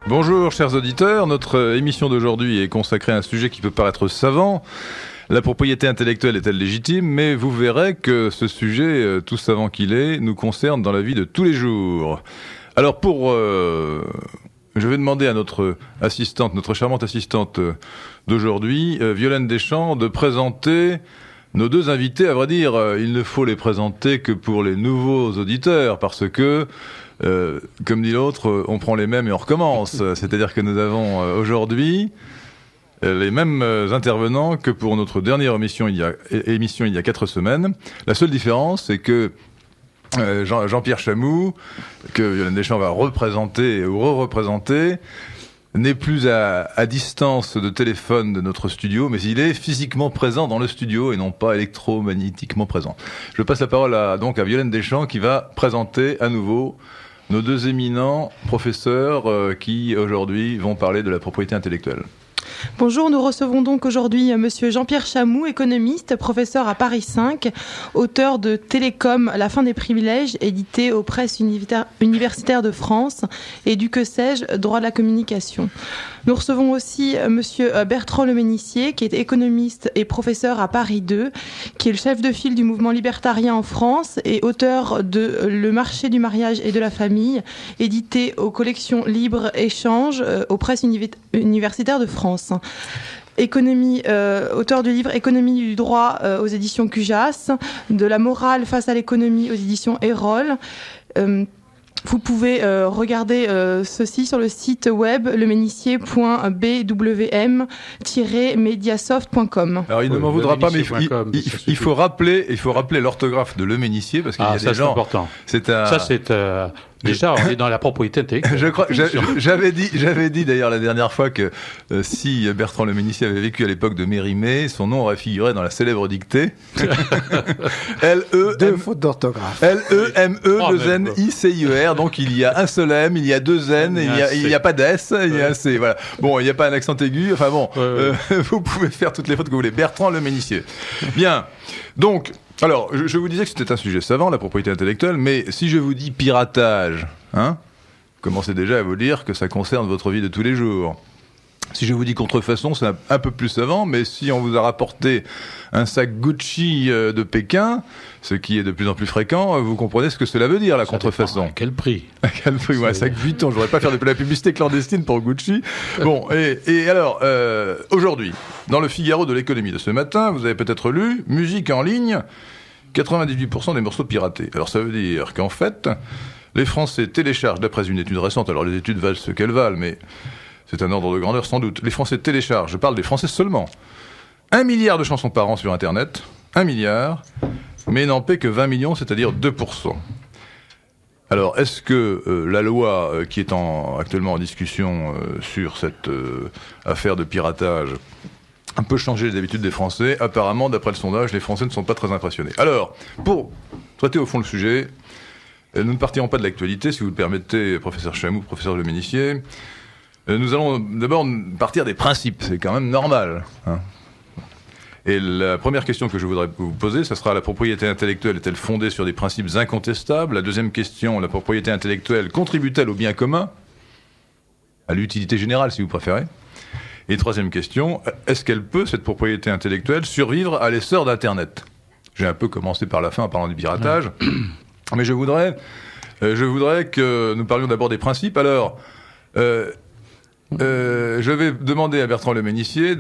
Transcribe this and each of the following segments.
Bonjour chers auditeurs, notre émission d'aujourd'hui est consacrée à un sujet qui peut paraître savant. La propriété intellectuelle est-elle légitime? Mais vous verrez que ce sujet, tout savant qu'il est, nous concerne dans la vie de tous les jours. Alors je vais demander à notre assistante, notre charmante assistante d'aujourd'hui, Violaine Deschamps, de présenter nos deux invités. À vrai dire, il ne faut les présenter que pour les nouveaux auditeurs, parce que comme dit l'autre, on prend les mêmes et on recommence. C'est-à-dire que nous avons aujourd'hui les mêmes intervenants que pour notre dernière émission il y a 4 semaines. La seule différence, c'est que Jean-Pierre Chamou, que Violaine Deschamps va représenter ou re-représenter, n'est plus à distance de téléphone de notre studio, mais il est physiquement présent dans le studio et non pas électromagnétiquement présent. Je passe la parole donc à Violaine Deschamps qui va présenter à nouveau nos deux éminents professeurs qui aujourd'hui vont parler de la propriété intellectuelle. Bonjour, nous recevons donc aujourd'hui monsieur Jean-Pierre Chamou, économiste, professeur à Paris 5, auteur de Télécom, la fin des privilèges, édité aux presses universitaires de France, et du que sais-je, droit de la communication. Nous recevons aussi monsieur Bertrand Leménissier, qui est économiste et professeur à Paris 2, qui est le chef de file du mouvement libertarien en France et auteur de Le marché du mariage et de la famille, édité aux collections Libre Échange aux presses universitaires de France. Auteur du livre Économie du droit aux éditions Cujas, de La morale face à l'économie aux éditions Erol. Vous pouvez regarder ceci sur le site web leménissier.bwm-mediasoft.com. Alors il ne m'en voudra pas, mais il faut rappeler l'orthographe de Leménissier parce qu'il y a des gens. Important. C'est déjà, on est dans la propriété intellectuelle. J'avais dit d'ailleurs la dernière fois que si Bertrand Leménissier avait vécu à l'époque de Mérimée, son nom aurait figuré dans la célèbre dictée. Deux fautes d'orthographe. L-E-M-E-2-N-I-C-I-E-R. Donc il y a un seul M, il y a deux N, il n'y a pas d'S, il y a un C. Voilà. Bon, il n'y a pas un accent aigu. Enfin bon, vous pouvez faire toutes les fautes que vous voulez. Bertrand Leménissier. Bien. Donc. Alors, je vous disais que c'était un sujet savant, la propriété intellectuelle, mais si je vous dis piratage, commencez déjà à vous dire que ça concerne votre vie de tous les jours. Si je vous dis contrefaçon, c'est un peu plus savant, mais si on vous a rapporté un sac Gucci de Pékin, ce qui est de plus en plus fréquent, vous comprenez ce que cela veut dire, la contrefaçon. À quel prix? À quel prix? Ouais, un sac Vuitton, je voudrais pas faire de la publicité clandestine pour Gucci. Bon, et alors, aujourd'hui, dans le Figaro de l'économie de ce matin, vous avez peut-être lu « Musique en ligne ». 98% des morceaux piratés. Alors ça veut dire qu'en fait, les Français téléchargent, d'après une étude récente, alors les études valent ce qu'elles valent, mais c'est un ordre de grandeur sans doute, les Français téléchargent, je parle des Français seulement, 1 milliard de chansons par an sur Internet, 1 milliard, mais n'en paie que 20 millions, c'est-à-dire 2%. Alors, est-ce que la loi qui est actuellement en discussion sur cette affaire de piratage peut changer les habitudes des Français? Apparemment, d'après le sondage, les Français ne sont pas très impressionnés. Alors, pour traiter au fond le sujet, nous ne partirons pas de l'actualité, si vous le permettez, professeur Chamou, professeur Leménissier. Nous allons d'abord partir des principes, c'est quand même normal. Et la première question que je voudrais vous poser, ça sera: la propriété intellectuelle est-elle fondée sur des principes incontestables? La deuxième question, la propriété intellectuelle contribue-t-elle au bien commun? À l'utilité générale, si vous préférez. Et troisième question, est-ce qu'elle peut, cette propriété intellectuelle, survivre à l'essor d'Internet? J'ai un peu commencé par la fin en parlant du piratage, mais je voudrais que nous parlions d'abord des principes. Alors, je vais demander à Bertrand Leménissier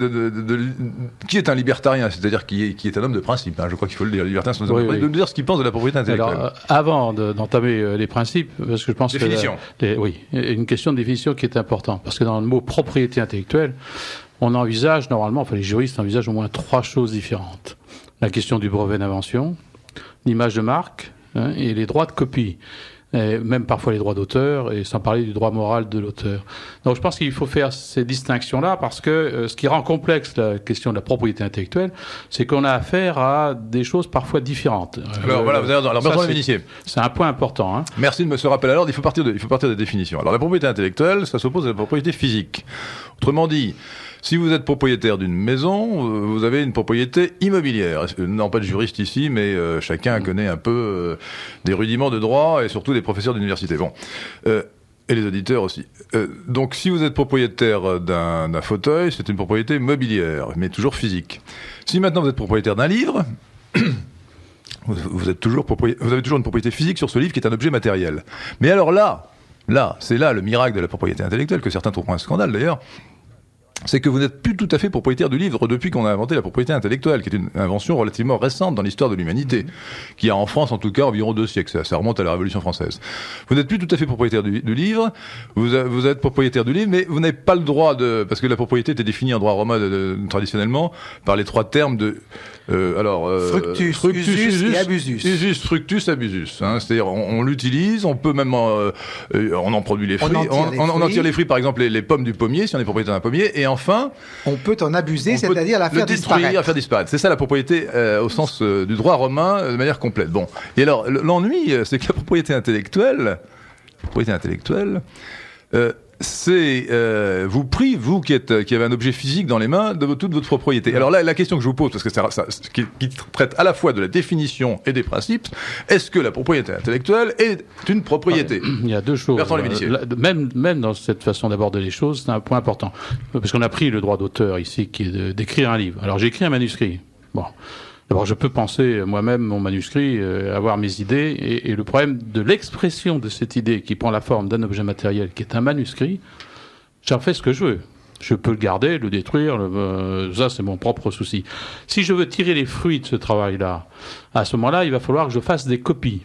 qui est un libertarien, c'est-à-dire qui est un homme de principe. Je crois qu'il faut le dire. Les libertariens sont de nous dire ce qu'ils pensent de la propriété intellectuelle. Alors, avant d'entamer les principes, parce que je pense définition. Une question de définition qui est importante, parce que dans le mot propriété intellectuelle, on envisage normalement, les juristes envisagent au moins 3 choses différentes: la question du brevet d'invention, l'image de marque, et les droits de copie. Et même parfois les droits d'auteur, et sans parler du droit moral de l'auteur. Donc je pense qu'il faut faire ces distinctions-là, parce que ce qui rend complexe la question de la propriété intellectuelle, c'est qu'on a affaire à des choses parfois différentes. Alors voilà, vous avez Bertrand Leménissier. C'est un point important. Merci de me se rappeler à l'ordre, il faut partir des définitions. Alors la propriété intellectuelle, ça s'oppose à la propriété physique. Autrement dit, si vous êtes propriétaire d'une maison, vous avez une propriété immobilière. Non, pas de juriste ici, mais chacun connaît un peu des rudiments de droit, et surtout des professeurs d'université. Bon. Et les auditeurs aussi. Donc, si vous êtes propriétaire d'un fauteuil, c'est une propriété mobilière, mais toujours physique. Si maintenant vous êtes propriétaire d'un livre, vous avez toujours une propriété physique sur ce livre qui est un objet matériel. Mais alors c'est là le miracle de la propriété intellectuelle, que certains trouvent un scandale d'ailleurs, c'est que vous n'êtes plus tout à fait propriétaire du livre depuis qu'on a inventé la propriété intellectuelle, qui est une invention relativement récente dans l'histoire de l'humanité, qui a en France en tout cas environ 2 siècles, ça remonte à la Révolution française. Vous n'êtes plus tout à fait propriétaire du livre, vous êtes propriétaire du livre, mais vous n'avez pas le droit parce que la propriété était définie en droit romain traditionnellement par les 3 termes de fructus, usus et abusus. Usus, fructus, abusus. C'est-à-dire, on l'utilise, on peut même, on en produit les fruits, on en tire les fruits, par exemple les pommes du pommier, si on est propriétaire d'un pommier, et enfin, on peut en abuser, c'est-à-dire la faire disparaître. C'est ça la propriété au sens du droit romain de manière complète. Bon. Et alors, l'ennui, c'est que la propriété intellectuelle, c'est vous prive, vous qui avez un objet physique dans les mains, de toute votre propriété. Alors là, la question que je vous pose, parce que qui traite à la fois de la définition et des principes, est-ce que la propriété intellectuelle est une propriété ? Il y a 2 choses. Bertrand Lemenissier. Même dans cette façon d'aborder les choses, c'est un point important. Parce qu'on a pris le droit d'auteur ici, qui est d'écrire un livre. Alors j'ai écrit un manuscrit. Bon. D'abord, je peux penser moi-même mon manuscrit, avoir mes idées, et le problème de l'expression de cette idée qui prend la forme d'un objet matériel qui est un manuscrit, j'en fais ce que je veux. Je peux le garder, le détruire, ça c'est mon propre souci. Si je veux tirer les fruits de ce travail-là, à ce moment-là, il va falloir que je fasse des copies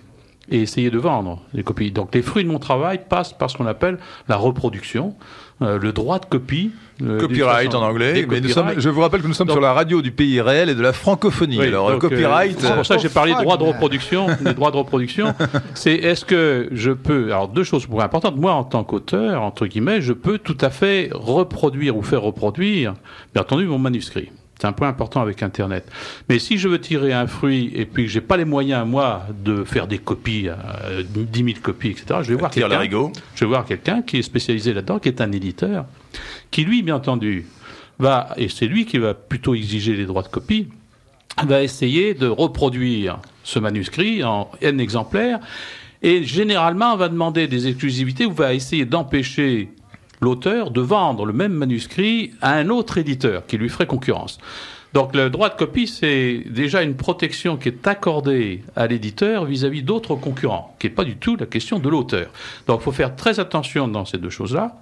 et essayer de vendre les copies. Donc les fruits de mon travail passent par ce qu'on appelle la reproduction, le droit de copie. Copyright en anglais. Mais je vous rappelle que nous sommes sur la radio du pays réel et de la francophonie. Oui, alors, copyright. C'est pour ça que j'ai parlé de droit de reproduction. Les droits de reproduction, c'est est-ce que je peux. Alors, 2 choses pour importantes. Moi, en tant qu'auteur, entre guillemets, je peux tout à fait reproduire ou faire reproduire, bien entendu, mon manuscrit. C'est un point important avec Internet. Mais si je veux tirer un fruit et puis que j'ai pas les moyens, moi, de faire des copies, 10 000 copies, etc., je vais voir quelqu'un qui est spécialisé là-dedans, qui est un éditeur, qui lui, bien entendu, et c'est lui qui va plutôt exiger les droits de copie, va essayer de reproduire ce manuscrit en N exemplaires, et généralement, on va demander des exclusivités ou va essayer d'empêcher l'auteur de vendre le même manuscrit à un autre éditeur qui lui ferait concurrence. Donc le droit de copie, c'est déjà une protection qui est accordée à l'éditeur vis-à-vis d'autres concurrents, qui n'est pas du tout la question de l'auteur. Donc il faut faire très attention dans ces 2 choses-là.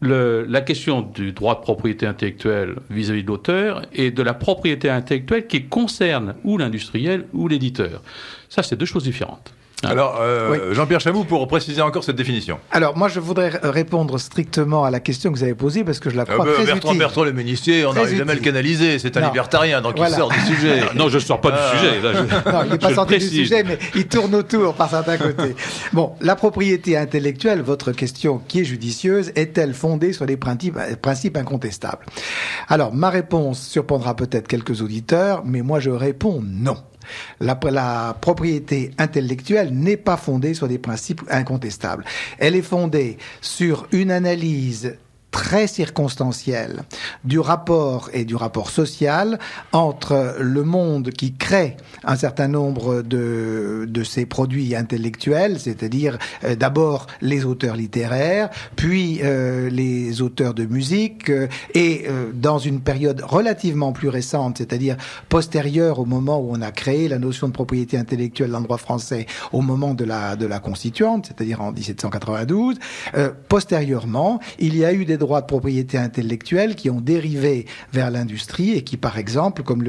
La question du droit de propriété intellectuelle vis-à-vis de l'auteur et de la propriété intellectuelle qui concerne ou l'industriel ou l'éditeur. Ça, c'est 2 choses différentes. Alors, oui. Jean-Pierre Chamou, pour préciser encore cette définition. Alors, moi, je voudrais répondre strictement à la question que vous avez posée, parce que je la crois très utile. Bertrand Lemenissier, on n'arrive jamais à le canaliser, c'est un libertarien, donc il sort du sujet. Non, je ne sors pas du sujet. Là, non, il n'est pas sorti du sujet, mais il tourne autour par certains côtés. Bon, la propriété intellectuelle, votre question qui est judicieuse, est-elle fondée sur des principes incontestables ? Alors, ma réponse surprendra peut-être quelques auditeurs, mais moi, je réponds non. La propriété intellectuelle n'est pas fondée sur des principes incontestables. Elle est fondée sur une analyse très circonstancielle du rapport et du rapport social entre le monde qui crée un certain nombre de ces produits intellectuels, c'est-à-dire d'abord les auteurs littéraires, puis les auteurs de musique, et dans une période relativement plus récente, c'est-à-dire postérieure au moment où on a créé la notion de propriété intellectuelle dans le droit français, au moment de la Constituante, c'est-à-dire en 1792, postérieurement, il y a eu des droits de propriété intellectuelle qui ont dérivé vers l'industrie et qui, par exemple, comme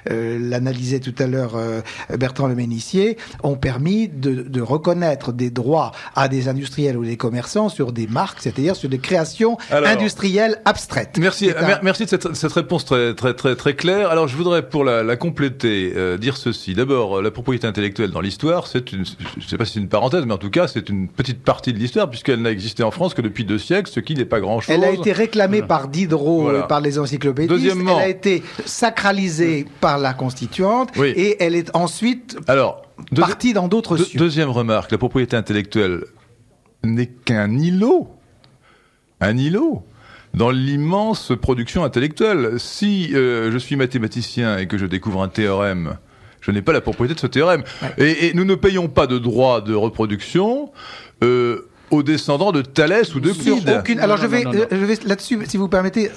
l'analysait tout à l'heure Bertrand Lemenissier, ont permis de reconnaître des droits à des industriels ou des commerçants sur des marques, c'est-à-dire sur des créations industrielles abstraites. Merci de cette réponse très claire. Alors, je voudrais, pour la compléter, dire ceci. D'abord, la propriété intellectuelle dans l'histoire, je ne sais pas si c'est une parenthèse, mais en tout cas, c'est une petite partie de l'histoire, puisqu'elle n'a existé en France que depuis 2 siècles, ce qui n'est pas grand-chose. Elle a été réclamée par Diderot et par les encyclopédistes. Deuxièmement, elle a été sacralisée par la Constituante, et elle est ensuite partie dans d'autres cieux. Deuxième remarque, la propriété intellectuelle n'est qu'un îlot. Un îlot dans l'immense production intellectuelle. Si je suis mathématicien et que je découvre un théorème, je n'ai pas la propriété de ce théorème. Ouais. Et nous ne payons pas de droits de reproduction aux descendants de Thalès ou d'Euclide. Alors je vais là-dessus, si vous permettez,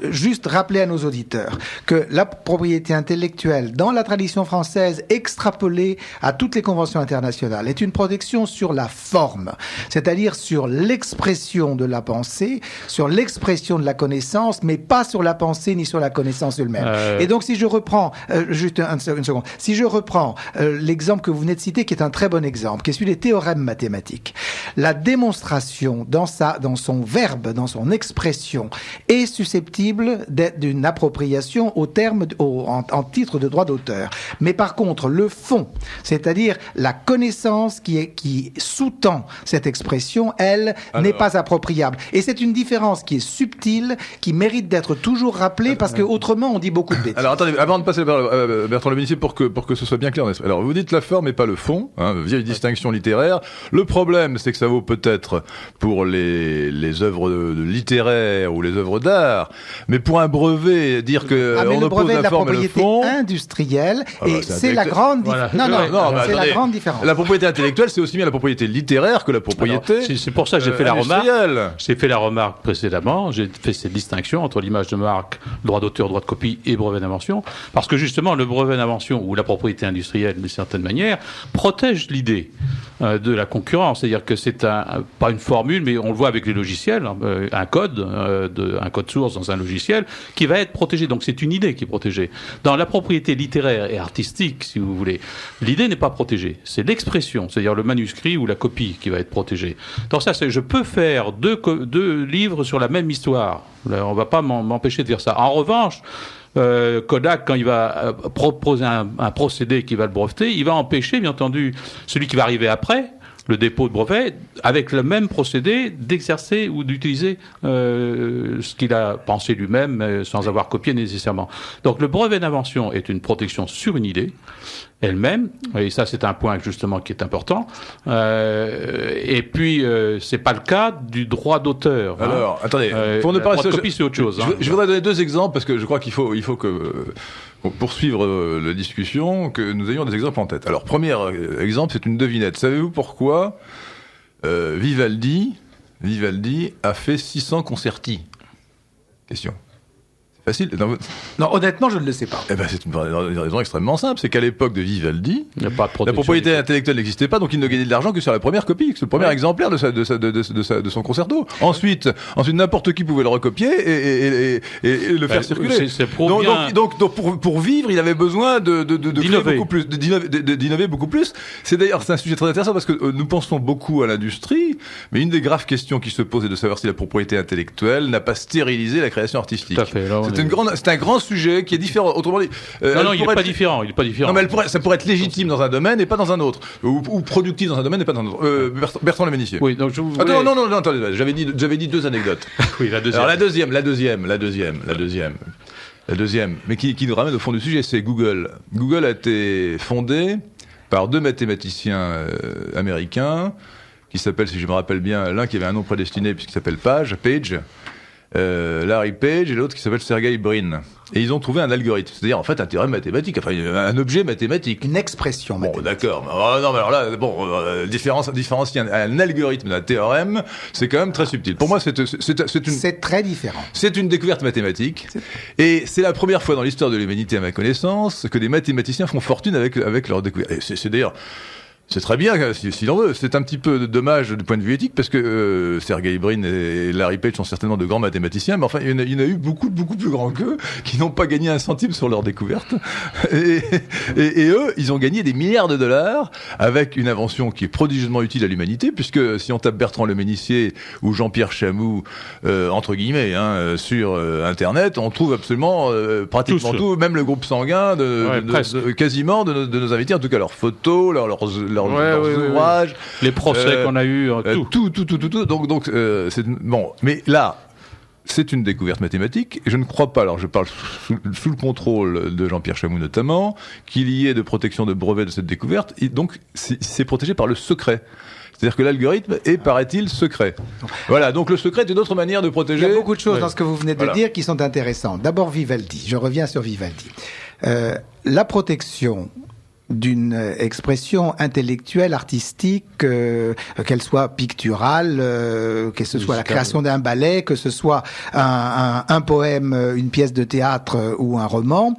juste rappeler à nos auditeurs que la propriété intellectuelle, dans la tradition française, extrapolée à toutes les conventions internationales, est une protection sur la forme, c'est-à-dire sur l'expression de la pensée, sur l'expression de la connaissance, mais pas sur la pensée ni sur la connaissance elle-même. Et donc si je reprends, juste une seconde, si je reprends l'exemple que vous venez de citer, qui est un très bon exemple, qui est celui des théorèmes mathématiques, la démonstration dans son verbe, dans son expression, est susceptible d'être d'une appropriation en titre de droit d'auteur. Mais par contre, le fond, c'est-à-dire la connaissance qui sous-tend cette expression, elle, n'est pas appropriable. Et c'est une différence qui est subtile, qui mérite d'être toujours rappelée, parce que autrement on dit beaucoup de bêtises. Alors attendez, avant de passer par Bertrand Le Ménissier, pour que ce soit bien clair. Alors vous dites la forme et pas le fond, vieille distinction littéraire. Le problème, c'est que ça vaut peut-être pour les œuvres littéraires ou les œuvres d'art, mais pour un brevet, dire que on oppose la forme et le fond, industrielle, c'est la grande différence. La propriété intellectuelle, c'est aussi bien la propriété littéraire que la propriété. Alors, c'est pour ça que j'ai fait la remarque. J'ai fait la remarque précédemment. J'ai fait cette distinction entre l'image de marque, droit d'auteur, droit de copie et brevet d'invention, parce que justement le brevet d'invention ou la propriété industrielle, d'une certaine manière, protège l'idée de la concurrence. C'est-à-dire que c'est pas une formule, mais on le voit avec les logiciels, un code source dans un logiciel qui va être protégé. Donc c'est une idée qui est protégée. Dans la propriété littéraire et artistique, si vous voulez, l'idée n'est pas protégée. C'est l'expression, c'est-à-dire le manuscrit ou la copie qui va être protégée. Donc ça, je peux faire deux livres sur la même histoire. Là, on ne va pas m'empêcher de dire ça. En revanche, Kodak, quand il va proposer un procédé qui va le breveter, il va empêcher, bien entendu, celui qui va arriver après, le dépôt de brevet, avec le même procédé, d'exercer ou d'utiliser ce qu'il a pensé lui-même, sans avoir copié nécessairement. Donc le brevet d'invention est une protection sur une idée elle-même, et ça c'est un point justement qui est important. Et puis c'est pas le cas du droit d'auteur. Alors, attendez, pour ne pas rester copie, c'est autre chose. Je voudrais donner deux exemples parce que je crois qu'il faut que pour poursuivre la discussion, que nous ayons des exemples en tête. Alors, premier exemple, c'est une devinette. Savez-vous pourquoi Vivaldi a fait 600 concerti? Question. Facile. Non, honnêtement, je ne le sais pas. Eh ben, c'est une raison extrêmement simple. C'est qu'à l'époque de Vivaldi, la propriété intellectuelle n'existait pas, donc il ne gagnait de l'argent que sur la première copie, le premier exemplaire de son concerto. Ensuite, n'importe qui pouvait le recopier et le faire circuler. Donc, pour vivre, il avait besoin d'innover beaucoup plus. C'est d'ailleurs, c'est un sujet très intéressant parce que nous pensons beaucoup à l'industrie, mais une des graves questions qui se pose est de savoir si la propriété intellectuelle n'a pas stérilisé la création artistique. Tout à fait. Là, c'est un grand sujet qui est différent. Autrement dit, non, il n'est pas différent. Non, mais ça pourrait être légitime dans un domaine et pas dans un autre, ou productif dans un domaine et pas dans un autre. Bertrand Le Ménissier. Oui, donc non, attendez, j'avais dit deux anecdotes. Oui, la deuxième. Alors la deuxième, mais qui nous ramène au fond du sujet, c'est Google. Google a été fondé par deux mathématiciens américains qui s'appellent, si je me rappelle bien, l'un qui avait un nom prédestiné puisqu'il s'appelle Page. Larry Page et l'autre qui s'appelle Sergey Brin. Et ils ont trouvé un algorithme, c'est-à-dire en fait un théorème mathématique, enfin un objet mathématique. Une expression mathématique. Bon, d'accord. Non, mais alors là, différencier un algorithme d'un théorème, c'est quand même très subtil. Pour moi, c'est très différent. C'est une découverte mathématique. Et c'est la première fois dans l'histoire de l'humanité, à ma connaissance, que des mathématiciens font fortune avec leur découverte. Et c'est d'ailleurs... C'est très bien, si l'on veut. C'est un petit peu dommage du point de vue éthique, parce que Sergey Brin et Larry Page sont certainement de grands mathématiciens, mais enfin, il y en a eu beaucoup plus grands qu'eux, qui n'ont pas gagné un centime sur leur découverte. Et eux, ils ont gagné des milliards de dollars avec une invention qui est prodigieusement utile à l'humanité, puisque si on tape Bertrand Le Ménissier ou Jean-Pierre Chamou, entre guillemets, sur Internet, on trouve absolument pratiquement tout, même le groupe sanguin quasiment de nos invités, en tout cas leurs photos, leurs ouvrages, les procès qu'on a eu, tout. Donc c'est bon, mais là, c'est une découverte mathématique. Je ne crois pas, alors je parle sous le contrôle de Jean-Pierre Chamou notamment, qu'il y ait de protection de brevet de cette découverte. Et donc, c'est protégé par le secret. C'est-à-dire que l'algorithme est, paraît-il, secret. Voilà, donc le secret est une autre manière de protéger. Il y a beaucoup de choses dans ce que vous venez de dire qui sont intéressantes. D'abord, Vivaldi. Je reviens sur Vivaldi. La protection d'une expression intellectuelle, artistique, qu'elle soit picturale, que ce soit la création d'un ballet, que ce soit un poème, une pièce de théâtre ou un roman,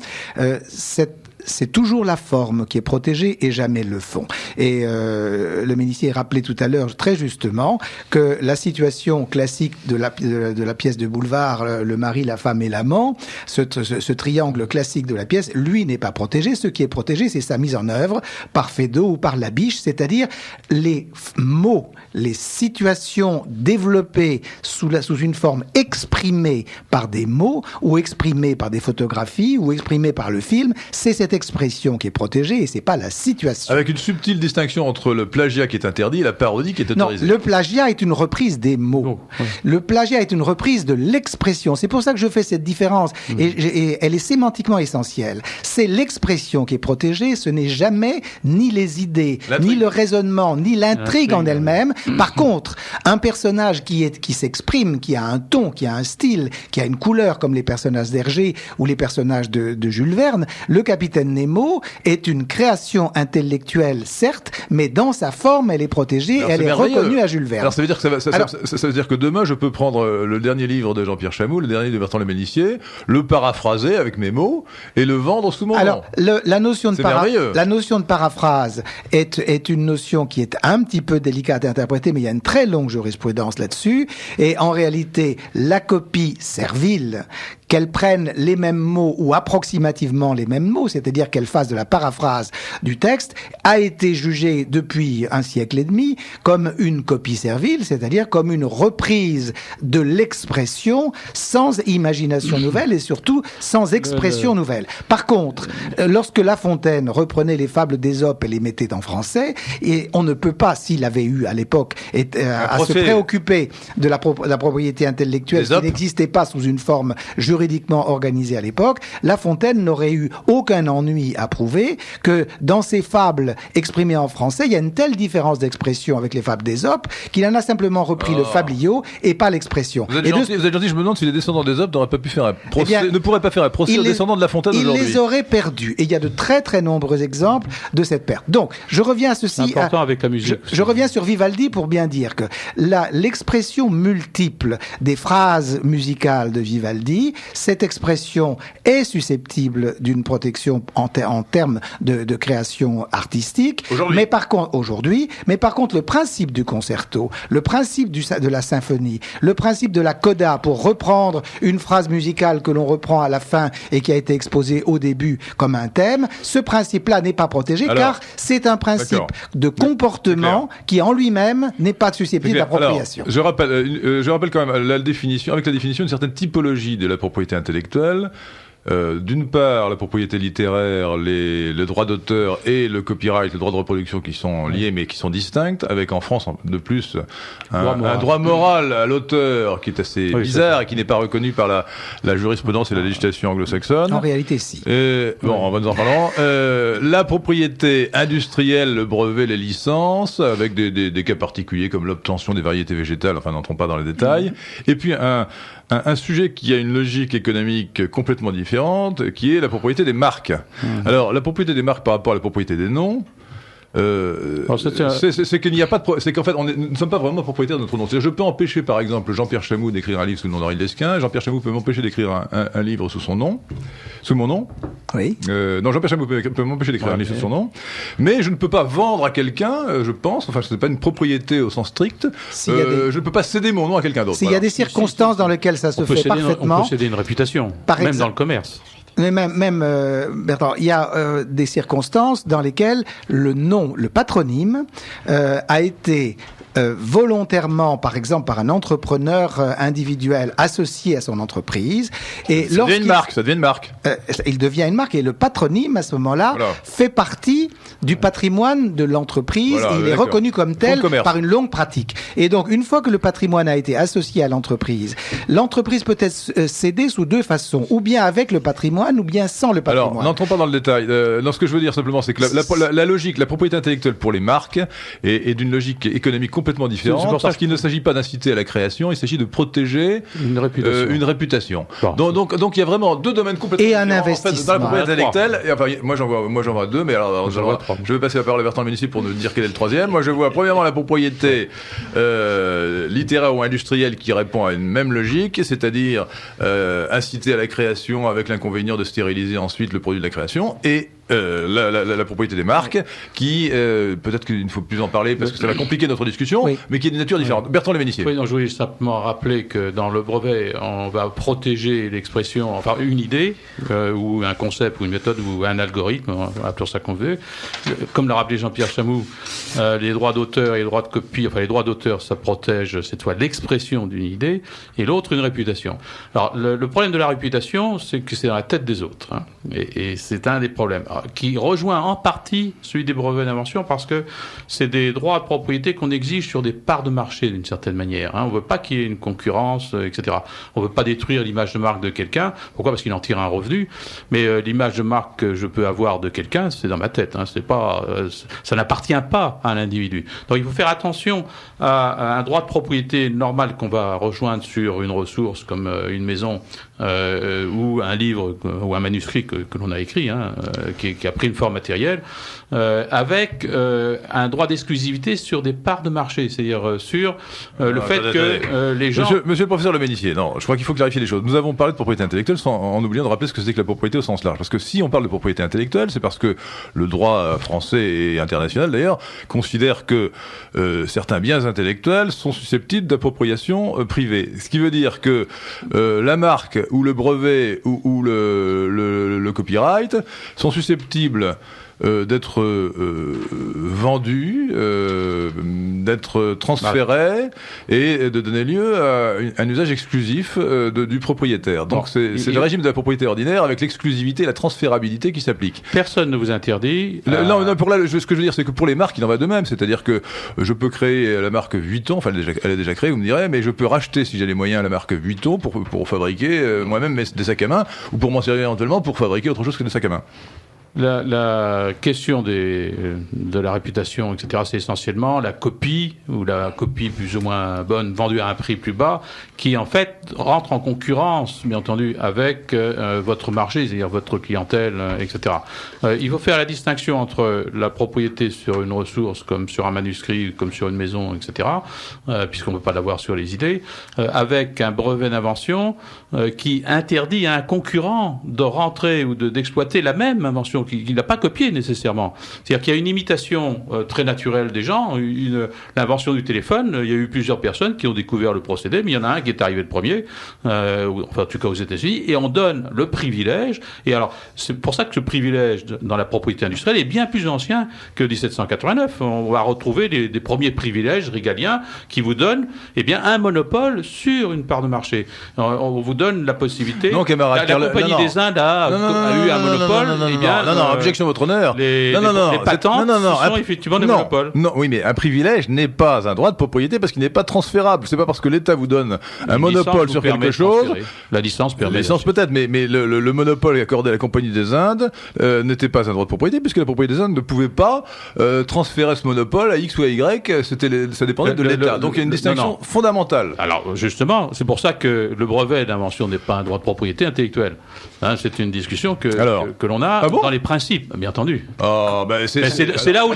c'est toujours la forme qui est protégée et jamais le fond. Et le ministère rappelait tout à l'heure très justement que la situation classique de la pièce de boulevard, le mari, la femme et l'amant, ce triangle classique de la pièce, lui n'est pas protégé. Ce qui est protégé, c'est sa mise en œuvre par Feydeau ou par Labiche, c'est-à-dire les mots, les situations développées sous une forme exprimée par des mots ou exprimée par des photographies ou exprimée par le film. C'est cette expression qui est protégée et c'est pas la situation. Avec une subtile distinction entre le plagiat qui est interdit et la parodie qui est autorisée. Non, le plagiat est une reprise des mots. Le plagiat est une reprise de l'expression. C'est pour ça que je fais cette différence et elle est sémantiquement essentielle. C'est l'expression qui est protégée, ce n'est jamais ni les idées, ni le raisonnement, ni l'intrigue en elle-même. Par contre, un personnage qui s'exprime, qui a un ton, qui a un style, qui a une couleur comme les personnages d'Hergé ou les personnages de Jules Verne, le capitaine Nemo est une création intellectuelle, certes, mais dans sa forme, elle est protégée, elle est reconnue à Jules Verne. Alors ça veut dire que ça veut dire que demain, je peux prendre le dernier livre de Jean-Pierre Chamoux, le dernier de Bertrand Le Ménissier, le paraphraser avec mes mots et le vendre sous mon nom. Alors, la notion de paraphrase est une notion qui est un petit peu délicate à interpréter, mais il y a une très longue jurisprudence là-dessus. Et en réalité, la copie servile, qu'elle prenne les mêmes mots ou approximativement les mêmes mots, c'est-à-dire qu'elle fasse de la paraphrase du texte, a été jugée depuis un siècle et demi comme une copie servile, c'est-à-dire comme une reprise de l'expression sans imagination nouvelle et surtout sans expression nouvelle. Par contre, lorsque La Fontaine reprenait les fables d'Ésope et les mettait en français, et on ne peut pas, s'il avait eu à l'époque à se préoccuper de la propriété intellectuelle qui n'existait pas sous une forme juridiquement organisée à l'époque, La Fontaine n'aurait eu aucun ennui à prouver que dans ses fables exprimées en français, il y a une telle différence d'expression avec les fables d'Ésope qu'il en a simplement repris le fabliau et pas l'expression. Vous êtes gentil, je me demande si les descendants d'Ésope n'auraient pas pu faire un procès, ne pourraient pas faire un procès aux descendants de La Fontaine aujourd'hui. Ils les auraient perdus. Et il y a de très très nombreux exemples de cette perte. Donc, je reviens à ceci. C'est important avec la musique. Je reviens sur Vivaldi pour bien dire que l'expression multiple des phrases musicales de Vivaldi, cette expression est susceptible d'une protection en termes de création artistique. Mais par contre, le principe du concerto, le principe de la symphonie, le principe de la coda, pour reprendre une phrase musicale que l'on reprend à la fin et qui a été exposée au début comme un thème, ce principe-là n'est pas protégé car c'est un principe de comportement qui en lui-même n'est pas susceptible d'appropriation. Je rappelle quand même la définition, avec la définition, une certaine typologie de la propriété intellectuelle. D'une part, la propriété littéraire, le droit d'auteur et le copyright, le droit de reproduction qui sont liés mais qui sont distincts, avec en France de plus un droit moral à l'auteur qui est assez bizarre et qui n'est pas reconnu par la jurisprudence et la législation anglo-saxonne. En réalité, si. On va nous en parler. La propriété industrielle, le brevet, les licences, avec des cas particuliers comme l'obtention des variétés végétales, enfin n'entrons pas dans les détails. Et puis un sujet qui a une logique économique complètement différente, qui est la propriété des marques. Alors, la propriété des marques par rapport à la propriété des noms, c'est qu'il n'y a pas de c'est qu'en fait nous ne sommes pas vraiment propriétaires de notre nom. C'est-à-dire, je peux empêcher par exemple Jean-Pierre Chamoux d'écrire un livre sous le nom d'Henri Lesquin. Jean-Pierre Chamoux peut m'empêcher d'écrire un livre sous mon nom. Oui. Non, Jean-Pierre Chamoux peut m'empêcher d'écrire un livre sous son nom, mais je ne peux pas vendre à quelqu'un, je pense. Enfin, c'est pas une propriété au sens strict. Je ne peux pas céder mon nom à quelqu'un d'autre. S'il y a des circonstances dans lesquelles ça se fait parfaitement, on peut céder une réputation, même dans le commerce. Mais Bertrand, il y a des circonstances dans lesquelles le nom, le patronyme, a été volontairement, par exemple, par un entrepreneur individuel associé à son entreprise. Et ça devient une marque. Il devient une marque et le patronyme, à ce moment-là, fait partie du patrimoine de l'entreprise et il est reconnu comme tel par une longue pratique. Et donc, une fois que le patrimoine a été associé à l'entreprise peut être cédée sous deux façons, ou bien avec le patrimoine, ou bien sans le patrimoine. Alors, n'entrons pas dans le détail. Non, ce que je veux dire simplement, c'est que la logique, la propriété intellectuelle pour les marques est d'une logique économique complètement différentes, parce qu'il ne s'agit pas d'inciter à la création, il s'agit de protéger une réputation. Bon. Donc il y a vraiment deux domaines complètement différents. Et un investissement. En fait, dans la propriété intellectuelle, enfin, moi j'en vois deux, mais alors je vais passer la parole à Bertrand Municipal pour nous dire quel est le troisième. Moi je vois premièrement la propriété littéraire ou industrielle qui répond à une même logique, c'est-à-dire inciter à la création avec l'inconvénient de stériliser ensuite le produit de la création, et la propriété des marques, qui, peut-être qu'il ne faut plus en parler parce que ça va compliquer notre discussion, mais qui est de nature différente. Bertrand Lévenissier. Oui, non, je voulais simplement rappeler que dans le brevet, on va protéger l'expression, enfin une idée, ou un concept, ou une méthode, ou un algorithme, appelons ça qu'on veut. Comme l'a rappelé Jean-Pierre Chamou, les droits d'auteur et les droits de copie, enfin les droits d'auteur, ça protège cette fois l'expression d'une idée, et l'autre une réputation. Alors le problème de la réputation, c'est que c'est dans la tête des autres, hein, et c'est un des problèmes. Alors, qui rejoint en partie celui des brevets d'invention, parce que c'est des droits de propriété qu'on exige sur des parts de marché d'une certaine manière. Hein. On ne veut pas qu'il y ait une concurrence, etc. On ne veut pas détruire l'image de marque de quelqu'un. Pourquoi ? Parce qu'il en tire un revenu. Mais l'image de marque que je peux avoir de quelqu'un, c'est dans ma tête. Hein. C'est pas, ça n'appartient pas à l'individu. Donc il faut faire attention à un droit de propriété normal qu'on va rejoindre sur une ressource comme une maison ou un livre ou un manuscrit que l'on a écrit, hein, qui a pris une forme matérielle, avec un droit d'exclusivité sur des parts de marché, c'est-à-dire sur le fait que les gens... Monsieur le professeur Lévenissier, non, je crois qu'il faut clarifier les choses. Nous avons parlé de propriété intellectuelle en oubliant de rappeler ce que c'est que la propriété au sens large. Parce que si on parle de propriété intellectuelle, c'est parce que le droit français et international, d'ailleurs, considère que certains biens intellectuels sont susceptibles d'appropriation privée. Ce qui veut dire que la marque ou le brevet ou le copyright sont susceptibles d'être vendus, d'être transférés et de donner lieu à un usage exclusif du propriétaire. Donc c'est le régime de la propriété ordinaire avec l'exclusivité et la transférabilité qui s'applique. Personne ne vous interdit. Non, ce que je veux dire, c'est que pour les marques, il en va de même. C'est-à-dire que je peux créer la marque Vuitton, enfin elle est déjà créée, vous me direz, mais je peux racheter, si j'ai les moyens, la marque Vuitton pour fabriquer moi-même des sacs à main, ou pour m'en servir éventuellement pour fabriquer autre chose que des sacs à main. La question de la réputation, etc., c'est essentiellement la copie, ou la copie plus ou moins bonne, vendue à un prix plus bas, qui en fait rentre en concurrence, bien entendu, avec votre marché, c'est-à-dire votre clientèle, etc. Il faut faire la distinction entre la propriété sur une ressource, comme sur un manuscrit, comme sur une maison, etc., puisqu'on ne peut pas l'avoir sur les idées, avec un brevet d'invention qui interdit à un concurrent de rentrer ou d'exploiter la même invention qu'il n'a pas copié nécessairement. C'est-à-dire qu'il y a une imitation très naturelle des gens. L'invention du téléphone, il y a eu plusieurs personnes qui ont découvert le procédé, mais il y en a un qui est arrivé le premier, enfin en tout cas aux États-Unis, et on donne le privilège. Et alors, c'est pour ça que ce privilège dans la propriété industrielle est bien plus ancien que 1789. On va retrouver des premiers privilèges régaliens qui vous donnent un monopole sur une part de marché. On vous donne la possibilité... Non, camarade, la Compagnie des Indes a eu un monopole. Non, objection, votre honneur. Les patentes sont effectivement des monopoles. Non, oui, mais un privilège n'est pas un droit de propriété parce qu'il n'est pas transférable. C'est pas parce que l'État vous donne un monopole sur quelque chose. La licence permet. La licence peut-être, mais le monopole accordé à la Compagnie des Indes n'était pas un droit de propriété puisque la Compagnie des Indes ne pouvait pas transférer ce monopole à X ou à Y. Ça dépendait de l'État. Donc il y a une distinction fondamentale. Alors justement, c'est pour ça que le brevet d'invention n'est pas un droit de propriété intellectuelle. Hein, c'est une discussion que l'on a dans les principes, bien entendu. C'est là où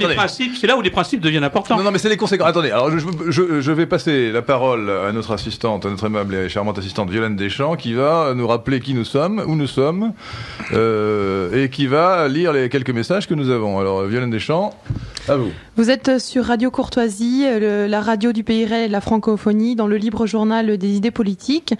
les principes deviennent importants. Non, mais c'est les conséquences. Attendez, alors je vais passer la parole à notre assistante, à notre aimable et charmante assistante Violaine Deschamps, qui va nous rappeler qui nous sommes, où nous sommes, et qui va lire les quelques messages que nous avons. Alors, Violaine Deschamps, à vous. Vous êtes sur Radio Courtoisie, la radio du pays réel et de la francophonie, dans le libre journal des idées politiques.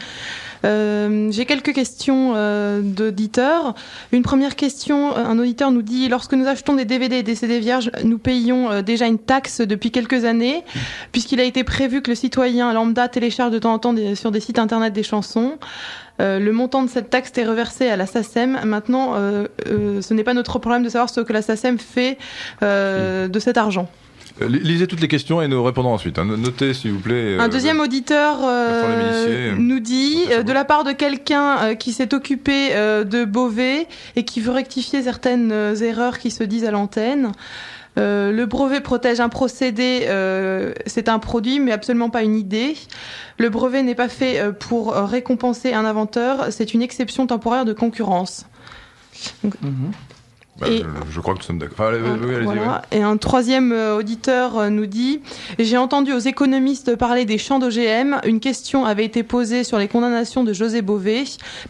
J'ai quelques questions d'auditeurs. Une première question, un auditeur nous dit: lorsque nous achetons des DVD et des CD vierges, nous payons déjà une taxe depuis quelques années, puisqu'il a été prévu que le citoyen lambda télécharge de temps en temps sur des sites internet des chansons. Le montant de cette taxe est reversé à la SACEM. Maintenant, ce n'est pas notre problème de savoir ce que la SACEM fait de cet argent. Lisez toutes les questions et nous répondrons ensuite. Notez, s'il vous plaît. Un deuxième auditeur nous dit, de la part de quelqu'un qui s'est occupé de Beauvais et qui veut rectifier certaines erreurs qui se disent à l'antenne, Le brevet protège un procédé, c'est un produit, mais absolument pas une idée. Le brevet n'est pas fait pour récompenser un inventeur, c'est une exception temporaire de concurrence. Donc, je crois que nous sommes d'accord. Allez-y, voilà. Et un troisième auditeur nous dit « J'ai entendu aux économistes parler des champs d'OGM. Une question avait été posée sur les condamnations de José Bové.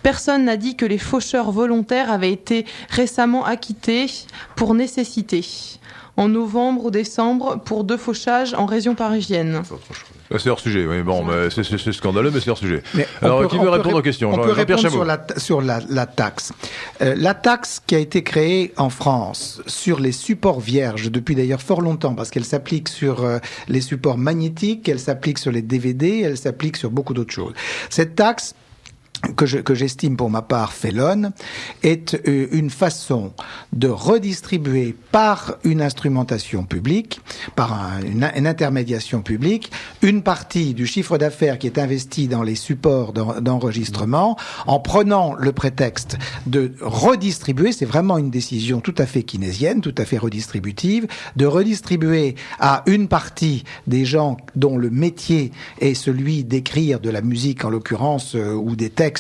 Personne n'a dit que les faucheurs volontaires avaient été récemment acquittés pour nécessité. En novembre ou décembre, pour 2 fauchages en région parisienne. » C'est hors sujet, oui. Bon, c'est scandaleux, mais c'est hors sujet. Alors, qui veut répondre aux questions? On peut répondre sur la taxe. La taxe qui a été créée en France sur les supports vierges depuis d'ailleurs fort longtemps, parce qu'elle s'applique sur les supports magnétiques, elle s'applique sur les DVD, elle s'applique sur beaucoup d'autres choses. Cette taxe, que j'estime pour ma part félonne, est une façon de redistribuer par une instrumentation publique, par une intermédiation publique, une partie du chiffre d'affaires qui est investi dans les supports d'enregistrement, en prenant le prétexte de redistribuer, c'est vraiment une décision tout à fait keynésienne, tout à fait redistributive, de redistribuer à une partie des gens dont le métier est celui d'écrire de la musique en l'occurrence, ou des textes,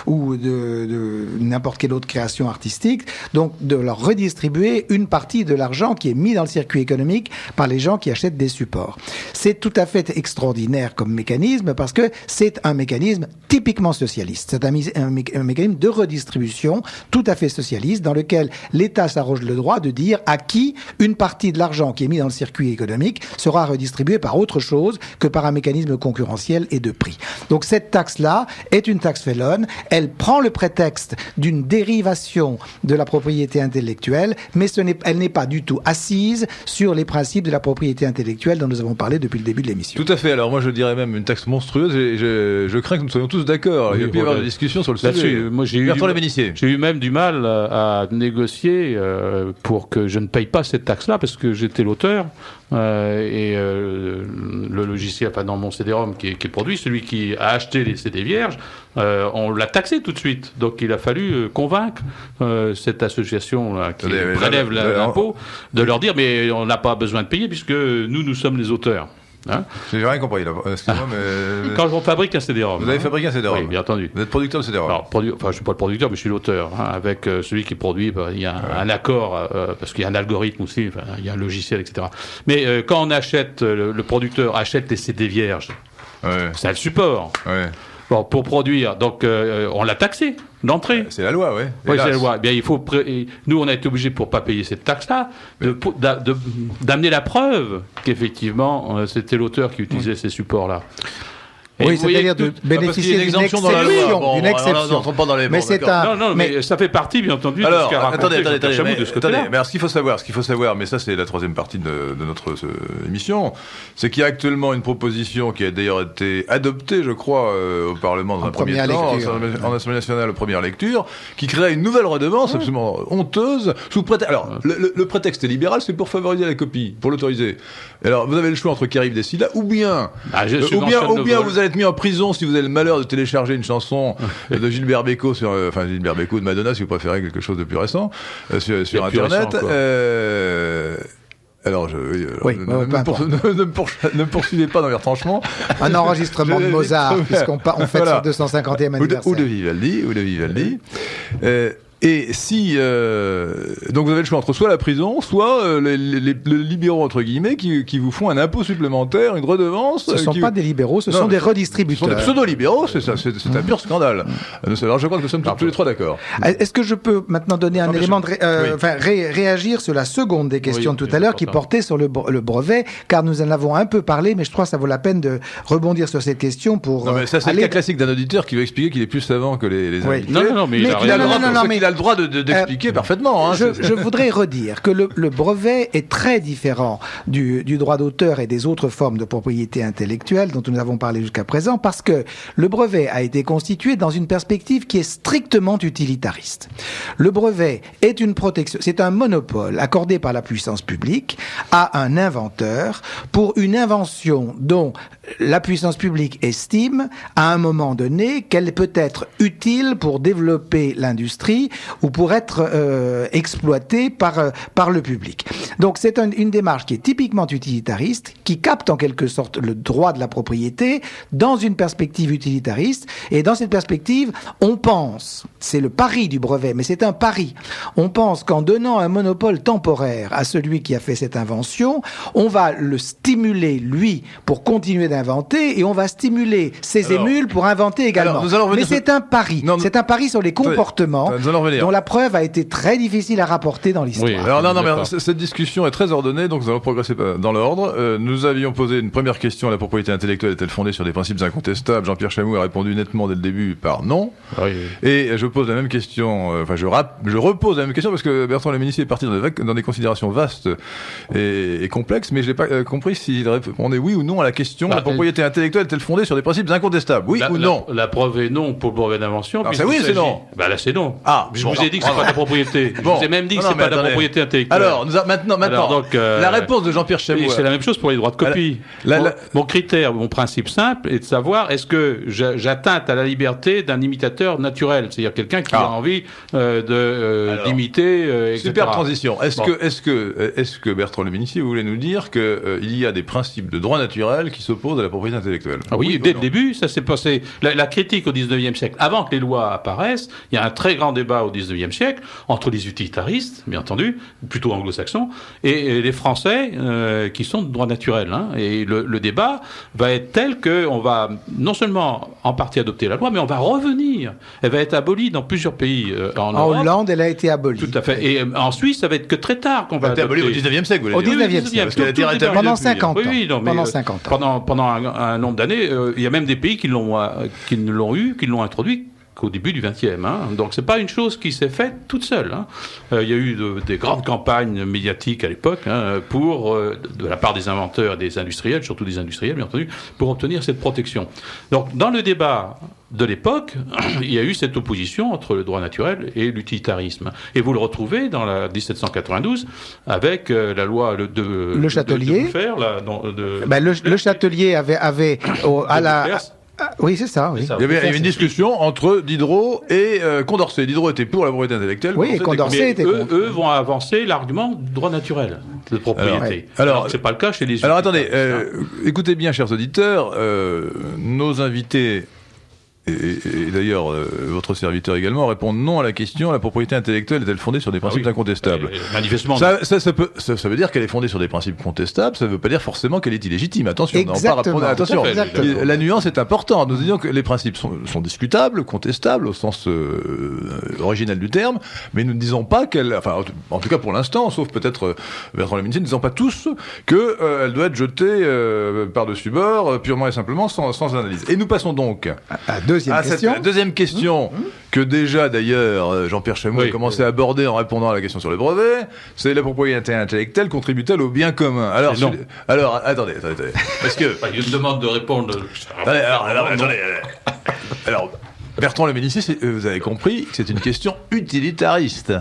ou de n'importe quelle autre création artistique, donc de leur redistribuer une partie de l'argent qui est mis dans le circuit économique par les gens qui achètent des supports. C'est tout à fait extraordinaire comme mécanisme parce que c'est un mécanisme typiquement socialiste. C'est un mécanisme de redistribution tout à fait socialiste dans lequel l'État s'arroge le droit de dire à qui une partie de l'argent qui est mis dans le circuit économique sera redistribuée par autre chose que par un mécanisme concurrentiel et de prix. Donc cette taxe-là est une taxe félonne, elle prend le prétexte d'une dérivation de la propriété intellectuelle, mais elle n'est pas du tout assise sur les principes de la propriété intellectuelle dont nous avons parlé depuis le début de l'émission. Tout à fait, alors moi je dirais même une taxe monstrueuse, et je crains que nous soyons tous d'accord. Il peut y avoir des discussions sur le sujet. Moi, j'ai eu même du mal à négocier pour que je ne paye pas cette taxe-là, parce que j'étais l'auteur, et le logiciel, enfin dans mon CD-ROM qui est produit, celui qui a acheté les CD vierges, on l'a taxé tout de suite. Donc il a fallu convaincre cette association qui prélève l'impôt de leur dire mais on n'a pas besoin de payer puisque nous sommes les auteurs. Hein? J'ai rien compris là. Excusez-moi, mais... Quand on fabrique un CD-ROM. Vous avez fabriqué un CD-ROM? Oui, bien entendu. Vous êtes producteur de CD-ROM? Alors, je suis pas le producteur, mais je suis l'auteur. Hein, avec celui qui produit, il y a un accord, parce qu'il y a un algorithme aussi, il y a un logiciel, etc. Mais quand on achète, le producteur achète les CD vierges, c'est le support. Ouais. Bon, pour produire, donc on l'a taxé d'entrée. C'est la loi, oui. Oui, c'est la loi. Bien, nous, on a été obligés, pour pas payer cette taxe-là, d'amener la preuve qu'effectivement, c'était l'auteur qui utilisait ces supports-là. Et oui, c'est-à-dire de bénéficier d'une exception. D'une exception. Mais c'est mais ça fait partie, bien entendu, de ce qu'a raconté Jean-Pierre Chamou de ce côté-là. Mais alors, ce qu'il faut savoir, mais ça c'est la troisième partie de notre émission, c'est qu'il y a actuellement une proposition qui a d'ailleurs été adoptée, je crois, au Parlement dans un premier temps, en Assemblée nationale, en première lecture, qui crée une nouvelle redevance absolument honteuse, sous prétexte. Alors, le prétexte est libéral, c'est pour favoriser la copie, pour l'autoriser. Alors, vous avez le choix entre qui arrive décide là, ou bien vous allez être mis en prison si vous avez le malheur de télécharger une chanson de Gilbert Bécaud Gilbert Bécaud de Madonna, si vous préférez quelque chose de plus récent, sur Internet. Alors, ne me poursuivez pas dans les retranchements. Un enregistrement de Mozart, puisqu'on fête son 250e anniversaire. Ou de Vivaldi. Et si donc vous avez le choix entre soit la prison, soit les libéraux entre guillemets qui vous font un impôt supplémentaire, une redevance. Ce ne sont pas des libéraux, ce sont des redistributeurs. Ce sont des pseudo-libéraux, c'est un pur scandale. Alors je crois que nous sommes tous les trois d'accord. Est-ce que je peux maintenant donner un élément de réagir sur la seconde des questions tout à l'heure qui portait sur le brevet, car nous en avons un peu parlé, mais je crois que ça vaut la peine de rebondir sur cette question pour. Non mais ça c'est le cas classique d'un auditeur qui veut expliquer qu'il est plus savant que les invités. Non, mais il a le droit d'expliquer parfaitement. Hein, je voudrais redire que le brevet est très différent du droit d'auteur et des autres formes de propriété intellectuelle dont nous avons parlé jusqu'à présent, parce que le brevet a été constitué dans une perspective qui est strictement utilitariste. Le brevet est une protection, c'est un monopole accordé par la puissance publique à un inventeur pour une invention dont la puissance publique estime à un moment donné qu'elle peut être utile pour développer l'industrie ou pour être exploité par le public. Donc c'est une démarche qui est typiquement utilitariste, qui capte en quelque sorte le droit de la propriété dans une perspective utilitariste. Et dans cette perspective, on pense, c'est le pari du brevet, mais c'est un pari, on pense qu'en donnant un monopole temporaire à celui qui a fait cette invention, on va le stimuler, lui, pour continuer d'inventer, et on va stimuler ses émules pour inventer également. Mais c'est un pari. C'est un pari sur les comportements dont la preuve a été très difficile à rapporter dans l'histoire. Oui, alors mais cette discussion est très ordonnée, donc nous allons progresser dans l'ordre. Nous avions posé une première question: la propriété intellectuelle est-elle fondée sur des principes incontestables? Jean-Pierre Chamou a répondu nettement dès le début par non. Oui. Et je pose la même question, je repose la même question parce que Bertrand Lemenissier est parti dans des considérations vastes et complexes, mais je n'ai pas compris s'il répondait oui ou non à la question: la propriété intellectuelle est-elle fondée sur des principes incontestables? Oui ou non? La preuve est non pour le brevet d'invention. C'est oui, c'est non. Là, c'est non. Je vous ai dit que c'est pas de la propriété. Je vous ai même dit que c'est pas de la propriété intellectuelle. Alors, maintenant, donc, la réponse de Jean-Pierre Chamou. C'est la même chose pour les droits de copie. Mon critère, mon principe simple est de savoir: est-ce que j'atteins à la liberté d'un imitateur naturel, c'est-à-dire quelqu'un qui a envie d'imiter, etc. Super transition. Est-ce que Bertrand Lemenissier voulait nous dire qu'il y a des principes de droit naturel qui s'opposent à la propriété intellectuelle? Oui, dès le début, ça s'est passé. La critique au XIXe siècle, avant que les lois apparaissent, il y a un très grand débat au XIXe siècle entre les utilitaristes, bien entendu, plutôt anglo-saxons, et les Français qui sont de droit naturel. Et le débat va être tel qu'on va non seulement en partie adopter la loi, mais on va revenir. Elle va être abolie dans plusieurs pays en Europe. En Hollande, elle a été abolie. Tout à fait. Et en Suisse, ça va être que très tard qu'on va adopter. Elle a été abolie au XIXe siècle, vous voulez dire? Au XIXe siècle. Parce qu'elle a été rétablie pendant 50 ans. Oui, non, mais pendant 50 ans. Pendant un nombre d'années, il y a même des pays qui l'ont introduit qu'au début du XXe. Donc c'est pas une chose qui s'est faite toute seule. Il y a eu des grandes campagnes médiatiques à l'époque pour, de la part des inventeurs et des industriels, surtout des industriels bien entendu, pour obtenir cette protection. Donc dans le débat de l'époque, il y a eu cette opposition entre le droit naturel et l'utilitarisme. Et vous le retrouvez dans la 1792 avec la loi Le Châtelier. Le Châtelier avait à la... Oui, c'est ça. Oui. Il y avait une discussion entre Diderot et Condorcet. Diderot était pour la propriété intellectuelle. Oui, et Condorcet était contre. Eux vont avancer l'argument du droit naturel de propriété. Alors c'est pas le cas chez les. Alors attendez, écoutez bien, chers auditeurs, nos invités. Et d'ailleurs, votre serviteur également répond non à la question: la propriété intellectuelle est-elle fondée sur des principes incontestables? Manifestement. Ça veut dire qu'elle est fondée sur des principes contestables, ça ne veut pas dire forcément qu'elle est illégitime. Attention, attention. La nuance est importante. Nous disons que les principes sont discutables, contestables au sens original du terme, mais nous ne disons pas qu'elle, enfin, en tout cas pour l'instant, sauf peut-être Bertrand Lemenissier, nous ne disons pas tous qu'elle doit être jetée par-dessus bord, purement et simplement, sans analyse. Et nous passons donc deuxième question que déjà d'ailleurs Jean-Pierre Chamou a commencé à aborder en répondant à la question sur le brevet: c'est la propriété intellectuelle contribue-t-elle au bien commun? Alors attendez. Parce que il y a une demande de répondre. Alors Bertrand Lemenissier, vous avez compris que c'est une question utilitariste.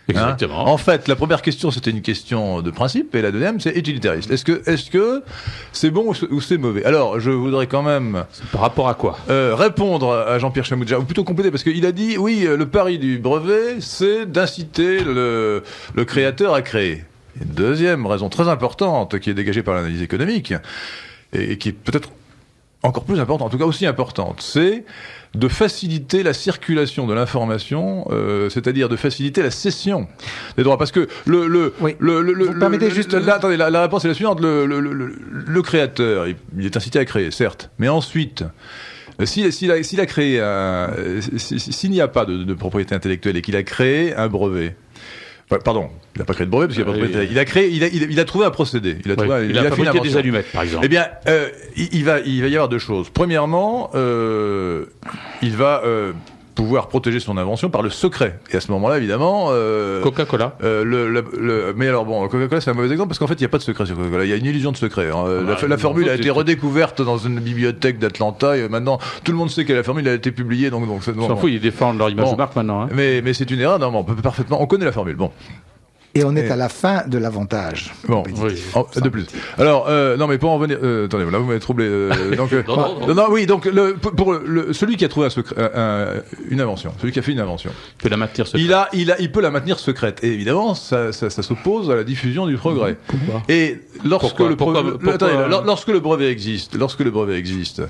Exactement. En fait, la première question, c'était une question de principe, et la deuxième, c'est utilitariste. Est-ce que c'est bon ou c'est mauvais? Alors, je voudrais quand même... Par rapport à quoi? Répondre à Jean-Pierre Chamou, ou plutôt compléter, parce qu'il a dit, oui, le pari du brevet, c'est d'inciter le créateur à créer. Une deuxième raison très importante, qui est dégagée par l'analyse économique, et qui est peut-être encore plus importante, en tout cas aussi importante, c'est de faciliter la circulation de l'information, c'est-à-dire de faciliter la cession des droits. Parce que attendez, la réponse est la suivante: le créateur, il est incité à créer, certes, mais ensuite, s'il a créé s'il n'y a pas de propriété intellectuelle et qu'il a créé un brevet. Pardon, il n'a pas créé de brevet parce qu'il n'y a pas de propriété. Il a trouvé un procédé. Il a fabriqué des allumettes, par exemple. Eh bien, il va y avoir deux choses. Premièrement, il va pouvoir protéger son invention par le secret. Et à ce moment-là, évidemment... Coca-Cola. Mais alors bon, Coca-Cola, c'est un mauvais exemple parce qu'en fait, il n'y a pas de secret sur Coca-Cola. Il y a une illusion de secret. La formule a été redécouverte dans une bibliothèque d'Atlanta et maintenant, tout le monde sait que la formule a été publiée. Donc s'en fout, ils défendent leur image de marque maintenant. Mais c'est une erreur. Non, on connaît la formule. Bon. Et on est à la fin de l'avantage. Bon, de plus. Alors, non, mais pour en venir... attendez, là, vous m'avez troublé. Donc, celui qui a trouvé une invention, celui qui a fait une invention... Il peut la maintenir secrète. Il peut la maintenir secrète. Et évidemment, ça s'oppose à la diffusion du progrès. Pourquoi? Et lorsque le brevet existe,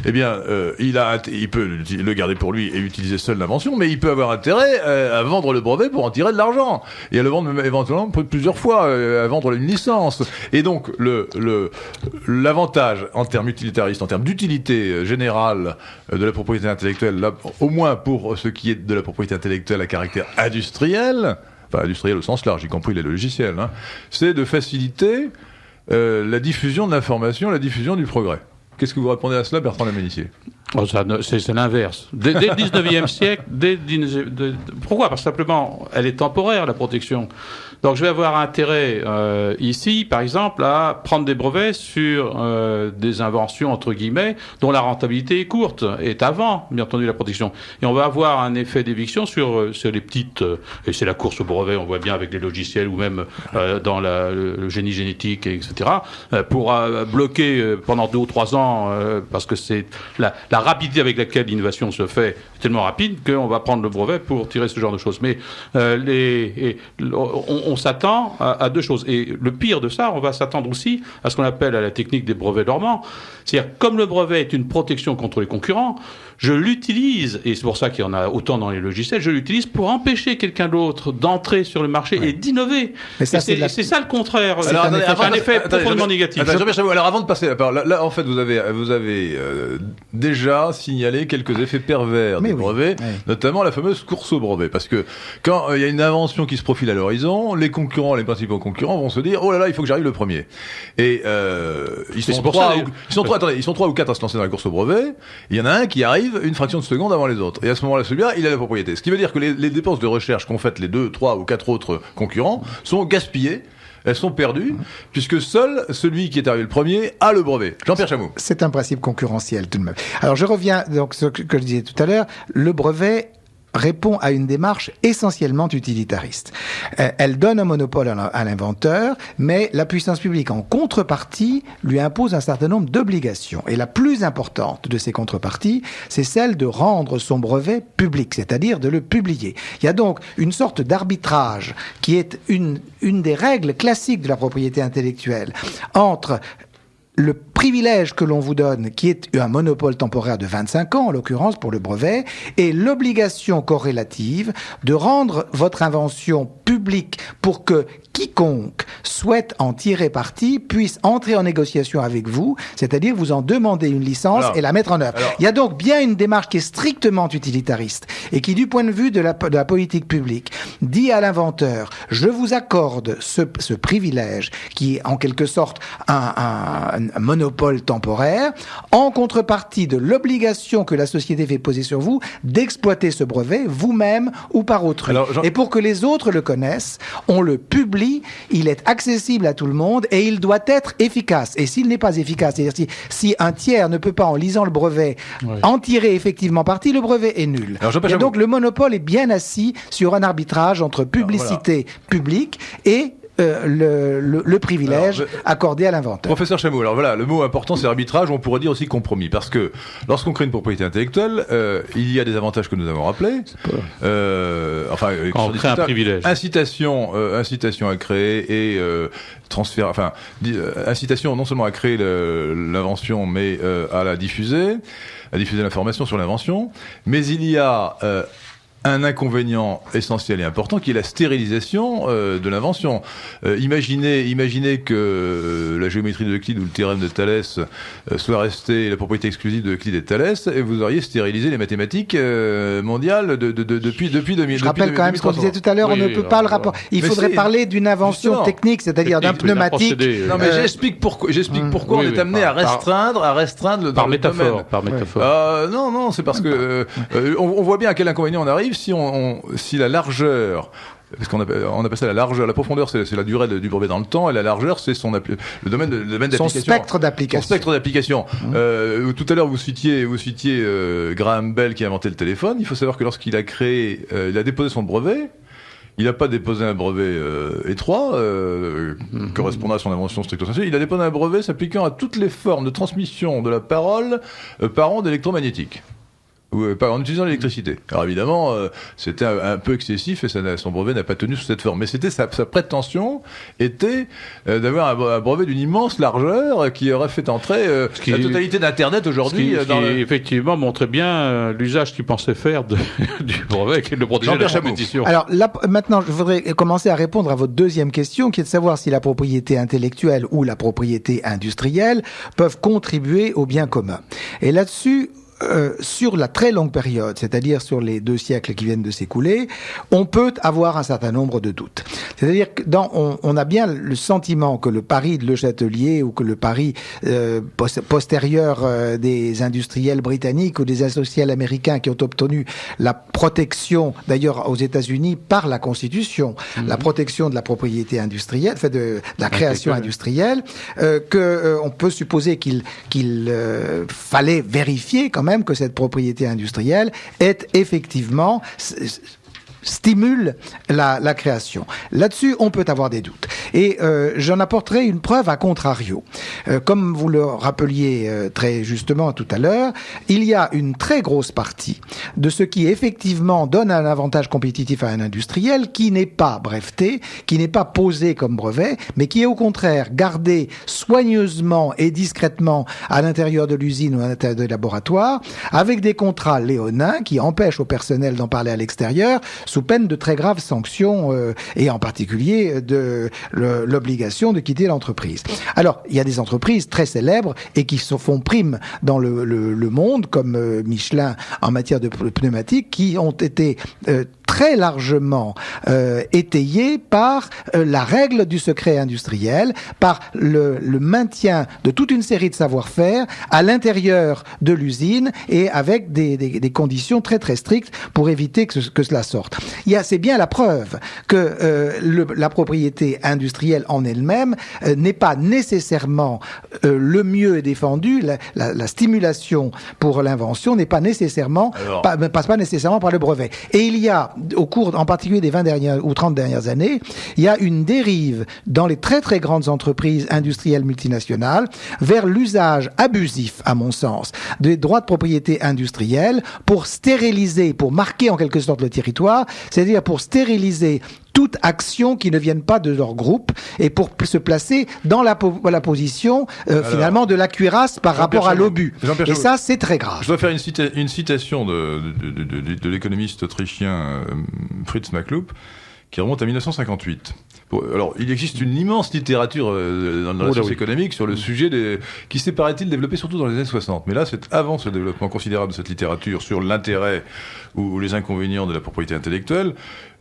eh bien, il peut le garder pour lui et utiliser seul l'invention, mais il peut avoir intérêt à vendre le brevet pour en tirer de l'argent et à le vendre éventuellement plusieurs fois, à vendre une licence. Et donc l'avantage en termes utilitaristes, en termes d'utilité générale de la propriété intellectuelle, là, au moins pour ce qui est de la propriété intellectuelle à caractère industriel, enfin industriel au sens large, y compris les logiciels, c'est de faciliter la diffusion de l'information, la diffusion du progrès. Qu'est-ce que vous répondez à cela, Bertrand Lamenissier? C'est l'inverse. Dès le 19e siècle, pourquoi? Parce que simplement, elle est temporaire, la protection. Donc je vais avoir intérêt ici, par exemple, à prendre des brevets sur des inventions, entre guillemets, dont la rentabilité est courte, est avant, bien entendu, la protection. Et on va avoir un effet d'éviction sur les petites... et c'est la course au brevet, on voit bien avec les logiciels, ou même dans le génie génétique, etc., pour bloquer pendant 2 ou 3 ans, parce que c'est la rapidité avec laquelle l'innovation se fait tellement rapide qu'on va prendre le brevet pour tirer ce genre de choses. Mais on s'attend à 2 choses. Et le pire de ça, on va s'attendre aussi à ce qu'on appelle à la technique des brevets dormants. C'est-à-dire, comme le brevet est une protection contre les concurrents, je l'utilise, et c'est pour ça qu'il y en a autant dans les logiciels, je l'utilise pour empêcher quelqu'un d'autre d'entrer sur le marché et d'innover. C'est ça le contraire. C'est un effet profondément négatif. Alors avant de passer la parole, là en fait vous avez déjà signalé quelques effets pervers des brevets, notamment la fameuse course au brevet, parce que quand il y a une invention qui se profile à l'horizon, les principaux concurrents vont se dire oh là là, il faut que j'arrive le premier. Et ils sont 3 ou 4 à se lancer dans la course au brevet. Il y en a un qui arrive une fraction de seconde avant les autres. Et à ce moment-là, celui-là, il a la propriété. Ce qui veut dire que les dépenses de recherche qu'ont faites les 2, 3 ou 4 autres concurrents sont gaspillées. Elles sont perdues, puisque seul celui qui est arrivé le premier a le brevet. Jean-Pierre Chamou. C'est un principe concurrentiel tout de même. Alors je reviens donc ce que je disais tout à l'heure. Le brevet répond à une démarche essentiellement utilitariste. Elle donne un monopole à l'inventeur, mais la puissance publique, en contrepartie, lui impose un certain nombre d'obligations. Et la plus importante de ces contreparties, c'est celle de rendre son brevet public, c'est-à-dire de le publier. Il y a donc une sorte d'arbitrage qui est une des règles classiques de la propriété intellectuelle entre le privilège que l'on vous donne, qui est un monopole temporaire de 25 ans, en l'occurrence pour le brevet, et l'obligation corrélative de rendre votre invention publique pour que quiconque souhaite en tirer parti puisse entrer en négociation avec vous, c'est-à-dire vous en demander une licence et la mettre en œuvre. Il y a donc bien une démarche qui est strictement utilitariste et qui, du point de vue de la politique publique, dit à l'inventeur, je vous accorde ce privilège qui est en quelque sorte un monopole temporaire, en contrepartie de l'obligation que la société fait poser sur vous d'exploiter ce brevet vous-même ou par autrui. Et pour que les autres le connaissent, on le publie, il est accessible à tout le monde et il doit être efficace. Et s'il n'est pas efficace, c'est-à-dire si un tiers ne peut pas, en lisant le brevet, en tirer effectivement parti, le brevet est nul. Et donc le monopole est bien assis sur un arbitrage entre publicité publique et le privilège accordé à l'inventeur. Professeur Chamou, alors voilà, le mot important c'est arbitrage, on pourrait dire aussi compromis, parce que lorsqu'on crée une propriété intellectuelle, il y a des avantages que nous avons rappelés. Quand on crée un privilège. Incitation à créer et transfert, incitation non seulement à créer l'invention, mais à diffuser l'information sur l'invention, mais il y a un inconvénient essentiel et important qui est la stérilisation de l'invention. Imaginez que la géométrie d'Euclide ou le théorème de Thalès soit resté la propriété exclusive de Euclide et de Thalès, et vous auriez stérilisé les mathématiques mondiales depuis 2000. Je rappelle quand même ce qu'on disait tout à l'heure, on ne peut pas le rapport. Il faudrait parler d'une invention technique, c'est-à-dire d'un pneumatique. Non, mais j'explique pourquoi on est amené à restreindre le par métaphore. Non, c'est parce que on voit bien à quel inconvénient on arrive si la largeur, parce qu'on appelle ça la largeur, la profondeur c'est la durée du brevet dans le temps, et la largeur c'est le domaine d'application. Son spectre d'application. Tout à l'heure vous citiez Graham Bell qui a inventé le téléphone. Il faut savoir que lorsqu'il a déposé son brevet, Il n'a pas déposé un brevet étroit, correspondant à son invention stricto sensu. Il a déposé un brevet s'appliquant à toutes les formes de transmission de la parole par ondes électromagnétiques. En utilisant l'électricité. Alors évidemment, c'était un peu excessif et son brevet n'a pas tenu sous cette forme. Mais c'était sa prétention était d'avoir un brevet d'une immense largeur qui aurait fait entrer la totalité d'Internet aujourd'hui. Ce qui effectivement montrait bien l'usage qu'il pensait faire du brevet qui le protégeait de la compétition. Alors là, maintenant, je voudrais commencer à répondre à votre deuxième question, qui est de savoir si la propriété intellectuelle ou la propriété industrielle peuvent contribuer au bien commun. Et là-dessus, sur la très longue période, c'est-à-dire sur les 2 siècles qui viennent de s'écouler, on peut avoir un certain nombre de doutes. C'est-à-dire que on a bien le sentiment que le pari de Le Châtelier ou que le pari postérieur des industriels britanniques ou des industriels américains qui ont obtenu la protection, d'ailleurs aux États-Unis par la Constitution, la protection de la propriété industrielle, fait de la création industrielle, on peut supposer qu'il fallait vérifier quand même que cette propriété industrielle est effectivement stimule la création. Là-dessus, on peut avoir des doutes. Et j'en apporterai une preuve à contrario. Comme vous le rappeliez très justement tout à l'heure, il y a une très grosse partie de ce qui effectivement donne un avantage compétitif à un industriel qui n'est pas breveté, qui n'est pas posé comme brevet, mais qui est au contraire gardé soigneusement et discrètement à l'intérieur de l'usine ou à l'intérieur des laboratoires, avec des contrats léonins qui empêchent au personnel d'en parler à l'extérieur, sous peine de très graves sanctions et en particulier de l'obligation de quitter l'entreprise. Alors, il y a des entreprises très célèbres et qui se font prime dans le monde, comme Michelin en matière de pneumatiques, qui ont été très largement étayées par la règle du secret industriel, par le maintien de toute une série de savoir-faire à l'intérieur de l'usine et avec des conditions très très strictes pour éviter que cela sorte. C'est bien la preuve que la propriété industrielle en elle-même n'est pas nécessairement le mieux défendu. La stimulation pour l'invention n'est pas nécessairement passe pas nécessairement par le brevet. Et il y a au cours, en particulier des 20 dernières ou 30 dernières années, il y a une dérive dans les très très grandes entreprises industrielles multinationales vers l'usage abusif, à mon sens, des droits de propriété industrielle pour stériliser, pour marquer en quelque sorte le territoire, c'est-à-dire pour stériliser toute action qui ne vienne pas de leur groupe et pour se placer dans la position finalement de la cuirasse par rapport à l'obus. Et ça, c'est très grave. Je dois faire une citation de l'économiste autrichien Fritz Machlup qui remonte à 1958. Alors, il existe une immense littérature dans la science économique sur le sujet qui s'est, paraît-il, développé surtout dans les années 60. Mais là, c'est avant ce développement considérable de cette littérature sur l'intérêt ou les inconvénients de la propriété intellectuelle.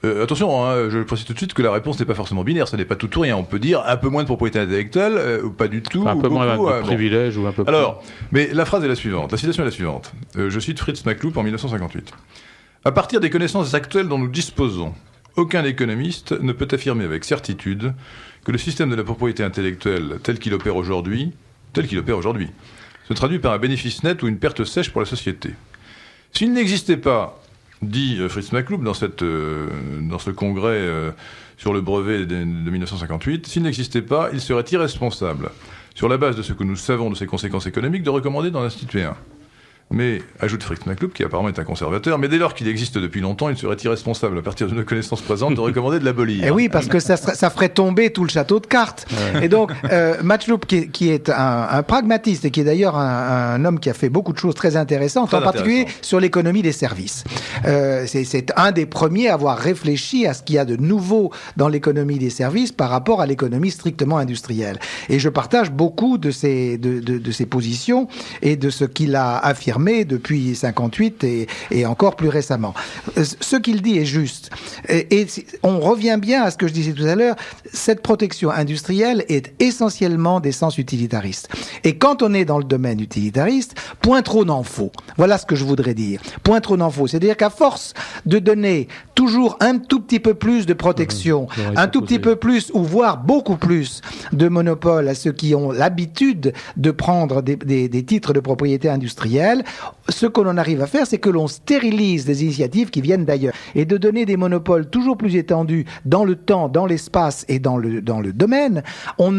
Attention, je précise tout de suite que la réponse n'est pas forcément binaire, ça n'est pas tout ou rien. On peut dire un peu moins de propriété intellectuelle, ou pas du tout. Un peu moins de privilèges ou un peu plus. Alors, mais la phrase est la suivante, la citation est la suivante. Je cite Fritz Machlup en 1958. « À partir des connaissances actuelles dont nous disposons, aucun économiste ne peut affirmer avec certitude que le système de la propriété intellectuelle tel qu'il opère aujourd'hui, se traduit par un bénéfice net ou une perte sèche pour la société. S'il n'existait pas, dit Fritz Machlup dans ce congrès sur le brevet de 1958, s'il n'existait pas, il serait irresponsable, sur la base de ce que nous savons de ses conséquences économiques, de recommander d'en instituer un. Mais, ajoute Fritz Machlup, qui apparemment est un conservateur, mais dès lors qu'il existe depuis longtemps, il serait irresponsable, à partir de nos connaissances présentes, de recommander de l'abolir. Et oui, parce que ça ferait tomber tout le château de cartes. Ouais. Et donc, Machlup, qui est un pragmatiste, et qui est d'ailleurs un homme qui a fait beaucoup de choses très intéressantes, en particulier sur l'économie des services. C'est un des premiers à avoir réfléchi à ce qu'il y a de nouveau dans l'économie des services par rapport à l'économie strictement industrielle. Et je partage beaucoup de ses positions et de ce qu'il a affirmé depuis 58 et encore plus récemment. Ce qu'il dit est juste. Et on revient bien à ce que je disais tout à l'heure, cette protection industrielle est essentiellement d'essence utilitariste. Et quand on est dans le domaine utilitariste, point trop n'en faut. Voilà ce que je voudrais dire. Point trop n'en faut. C'est-à-dire qu'à force de donner toujours un tout petit peu plus de protection, un tout petit peu plus, ou voire beaucoup plus de monopole à ceux qui ont l'habitude de prendre des titres de propriété industrielle, ce que l'on arrive à faire, c'est que l'on stérilise des initiatives qui viennent d'ailleurs. Et de donner des monopoles toujours plus étendus dans le temps, dans l'espace et dans le domaine, on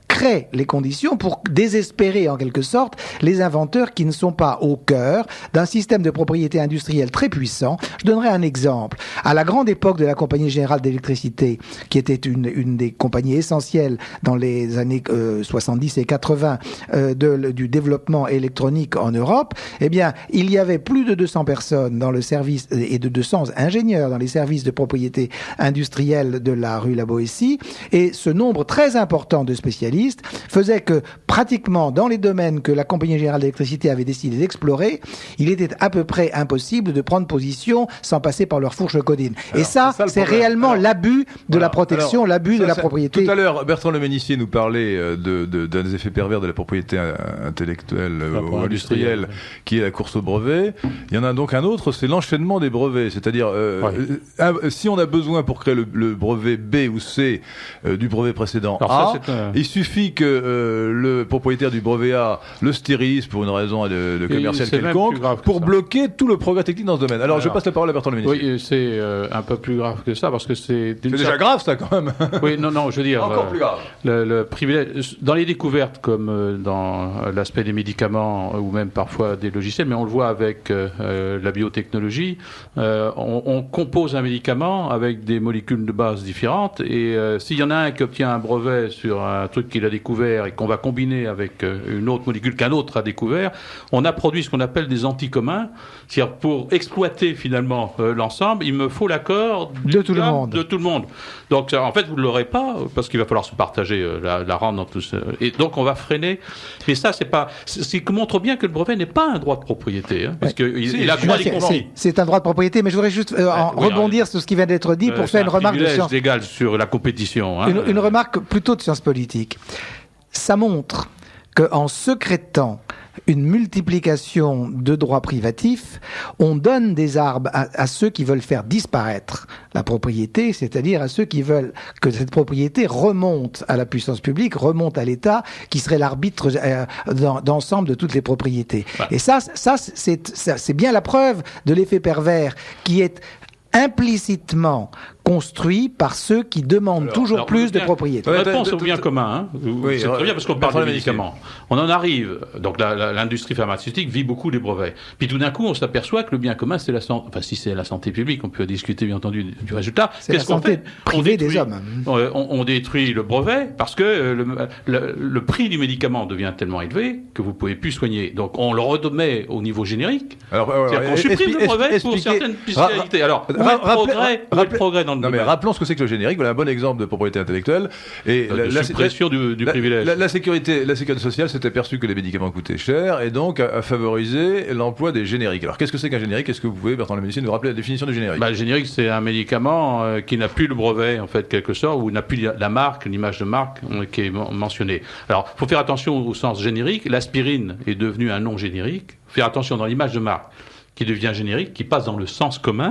crée les conditions pour désespérer en quelque sorte les inventeurs qui ne sont pas au cœur d'un système de propriété industrielle très puissant. Je donnerai un exemple. À la grande époque de la Compagnie Générale d'Électricité, qui était une des compagnies essentielles dans les années 70 et 80 du développement électronique en Europe, eh bien, il y avait plus de 200 personnes dans le service et de 200 ingénieurs dans les services de propriété industrielle de la rue La Boétie, et ce nombre très important de spécialistes faisait que pratiquement dans les domaines que la Compagnie Générale d'Électricité avait décidé d'explorer, il était à peu près impossible de prendre position sans passer par leur fourche codine. Et ça c'est réellement l'abus de la protection, l'abus de la propriété. Tout à l'heure, Bertrand Leménissier nous parlait d'un effet pervers de la propriété intellectuelle ou industrielle, qui est la course au brevet. Il y en a donc un autre, c'est l'enchaînement des brevets. C'est-à-dire, si on a besoin pour créer le brevet B ou C du brevet précédent il suffit que le propriétaire du brevet A le stérilise pour une raison de commerciale quelconque pour bloquer tout le progrès technique dans ce domaine. Alors je passe la parole à Bertrand Leménissier. Oui, c'est un peu plus grave que ça parce que c'est déjà grave ça quand même. Oui, non, je veux dire encore plus grave. Le privilège dans les découvertes comme dans l'aspect des médicaments ou même parfois des logiciels, mais on le voit avec la biotechnologie, on compose un médicament avec des molécules de base différentes et s'il y en a un qui obtient un brevet sur un truc qu'il a découvert et qu'on va combiner avec une autre molécule qu'un autre a découvert, on a produit ce qu'on appelle des anticommuns. C'est-à-dire pour exploiter finalement l'ensemble, il me faut l'accord de tout le monde. Donc en fait, vous ne l'aurez pas parce qu'il va falloir se partager la rente dans tout ça. Et donc on va freiner. Mais ça, c'est pas. Ce qui montre bien que le brevet n'est pas un droit de propriété, parce qu'il a droit d'y compris. C'est un droit de propriété, mais je voudrais juste rebondir sur ce qui vient d'être dit pour faire une remarque de science légale sur la compétition. Une remarque plutôt de science politique. Ça montre qu'en secrétant une multiplication de droits privatifs, on donne des armes à ceux qui veulent faire disparaître la propriété, c'est-à-dire à ceux qui veulent que cette propriété remonte à la puissance publique, remonte à l'État, qui serait l'arbitre d'ensemble de toutes les propriétés. Et ça, c'est bien la preuve de l'effet pervers qui est implicitement construit par ceux qui demandent toujours plus de propriété. Réponse au bien commun. C'est très bien parce qu'on parle de médicaments. On en arrive. Donc l'industrie pharmaceutique vit beaucoup des brevets. Puis tout d'un coup, on s'aperçoit que le bien commun, c'est la santé. Enfin, si c'est la santé publique, on peut discuter bien entendu du résultat. Qu'est-ce qu'on fait ? Privée des hommes. On détruit le brevet parce que le prix du médicament devient tellement élevé que vous pouvez plus soigner. Donc on le remet au niveau générique. C'est-à-dire qu'on supprime le brevet pour certaines spécialités. Alors où est le progrès dans le domaine ? Mais rappelons ce que c'est que le générique. Voilà un bon exemple de propriété intellectuelle. Et la suppression du privilège. La sécurité sociale s'est aperçue que les médicaments coûtaient cher et donc a favorisé l'emploi des génériques. Alors qu'est-ce que c'est qu'un générique ? Est-ce que vous pouvez, Bertrand Leménissier, nous rappeler la définition du générique ? Le générique, c'est un médicament qui n'a plus le brevet, en fait, quelque sorte, ou n'a plus la marque, l'image de marque qui est mentionnée. Alors, il faut faire attention au sens générique. L'aspirine est devenue un nom générique. Faire attention dans l'image de marque qui devient générique, qui passe dans le sens commun,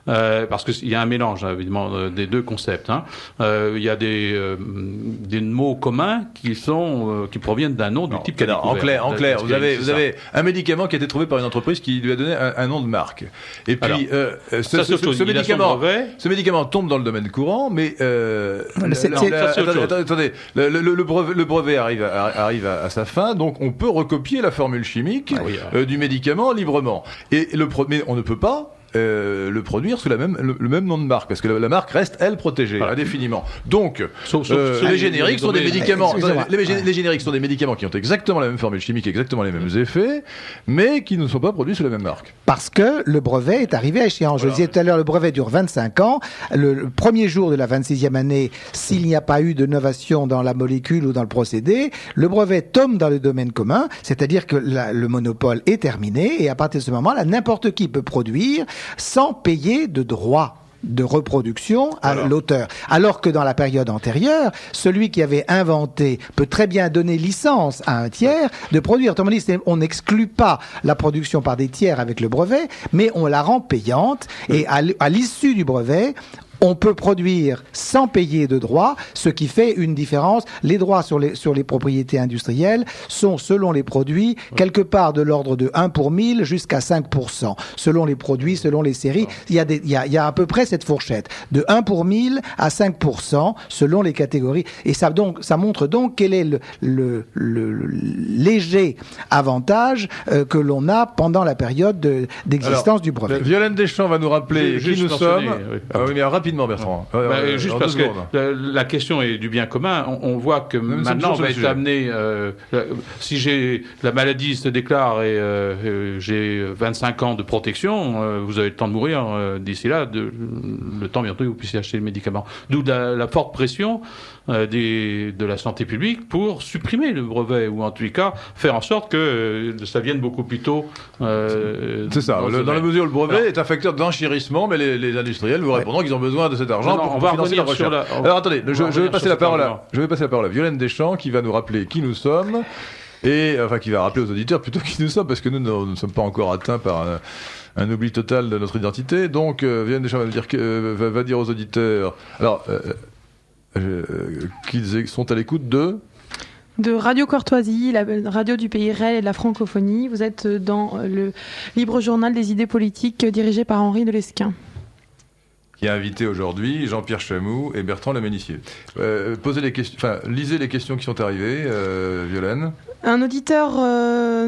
parce qu'il y a un mélange, évidemment, des deux concepts. Il y a des mots communs qui proviennent d'un nom du type qu'a découvert. En clair, vous avez un médicament qui a été trouvé par une entreprise qui lui a donné un nom de marque. Et puis, ce médicament tombe dans le domaine courant, mais attendez, le brevet arrive à sa fin, donc on peut recopier la formule chimique du médicament librement. Mais on ne peut pas le produire sous le même nom de marque, parce que la marque reste, elle, protégée, indéfiniment. Donc, les génériques sont des médicaments. Les génériques sont des médicaments qui ont exactement la même formule chimique, exactement les mêmes effets, mais qui ne sont pas produits sous la même marque. Parce que le brevet est arrivé à échéance. Je le disais tout à l'heure, le brevet dure 25 ans. Le premier jour de la 26e année, s'il n'y a pas eu de novation dans la molécule ou dans le procédé, le brevet tombe dans le domaine commun, c'est-à-dire que le monopole est terminé, et à partir de ce moment-là, n'importe qui peut produire sans payer de droits de reproduction à l'auteur. Alors que dans la période antérieure, celui qui avait inventé peut très bien donner licence à un tiers de produire. Autrement dit, on n'exclut pas la production par des tiers avec le brevet, mais on la rend payante, et à l'issue du brevet, on peut produire sans payer de droits, ce qui fait une différence. Les droits sur les propriétés industrielles sont, selon les produits, quelque part de l'ordre de 1 pour 1000 jusqu'à 5%. Selon les produits, selon les séries, il y a à peu près cette fourchette. De 1 pour 1000 à 5% selon les catégories. Et ça montre donc quel est le léger avantage que l'on a pendant la période d'existence du brevet. Violaine Deschamps va nous rappeler qui nous sommes. Oui. Oui, mais rapidement, Bertrand. Juste parce que la question est du bien commun. On voit que maintenant, on va être amené... si la maladie se déclare et j'ai 25 ans de protection, vous avez le temps de mourir d'ici là, le temps bientôt que vous puissiez acheter le médicament. D'où la forte pression de la santé publique pour supprimer le brevet, ou en tous les cas faire en sorte que ça vienne beaucoup plus tôt. C'est ça, dans la mesure où le brevet est un facteur d'enchérissement, mais les industriels vous répondront qu'ils ont besoin de cet argent pour financer la recherche. Alors attendez, je vais passer la parole à Violaine Deschamps qui va nous rappeler qui nous sommes, et enfin qui va rappeler aux auditeurs plutôt qui nous sommes, parce que nous ne sommes pas encore atteints par un oubli total de notre identité. Donc Violaine Deschamps va dire aux auditeurs qu'ils sont à l'écoute de Radio Courtoisie, la radio du pays réel et de la francophonie. Vous êtes dans le libre journal des idées politiques dirigé par Henri de Lesquen. Qui a invité aujourd'hui Jean-Pierre Chamou et Bertrand Leménissier. Lisez les questions qui sont arrivées, Violaine. Un auditeur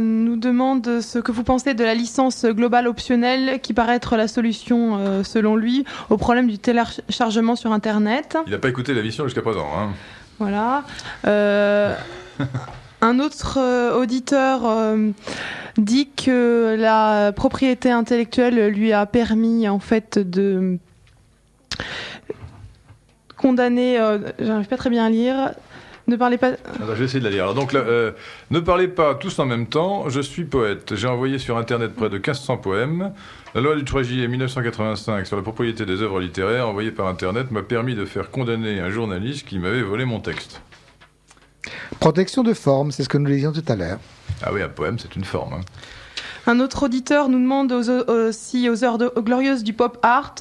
nous demande ce que vous pensez de la licence globale optionnelle qui paraît être la solution, selon lui, au problème du téléchargement sur Internet. Il n'a pas écouté l'émission jusqu'à présent. Hein. Voilà. Un autre auditeur dit que la propriété intellectuelle lui a permis en fait de condamner, j'arrive pas très bien à lire. Ne parlez pas. Je vais essayer de la lire. Alors donc, ne parlez pas tous en même temps. Je suis poète. J'ai envoyé sur Internet près de 1500 poèmes. La loi du 3 juillet 1985 sur la propriété des œuvres littéraires envoyées par Internet m'a permis de faire condamner un journaliste qui m'avait volé mon texte. Protection de forme, c'est ce que nous disions tout à l'heure. Ah oui, un poème, c'est une forme. Hein. Un autre auditeur nous demande aussi aux heures glorieuses du pop art.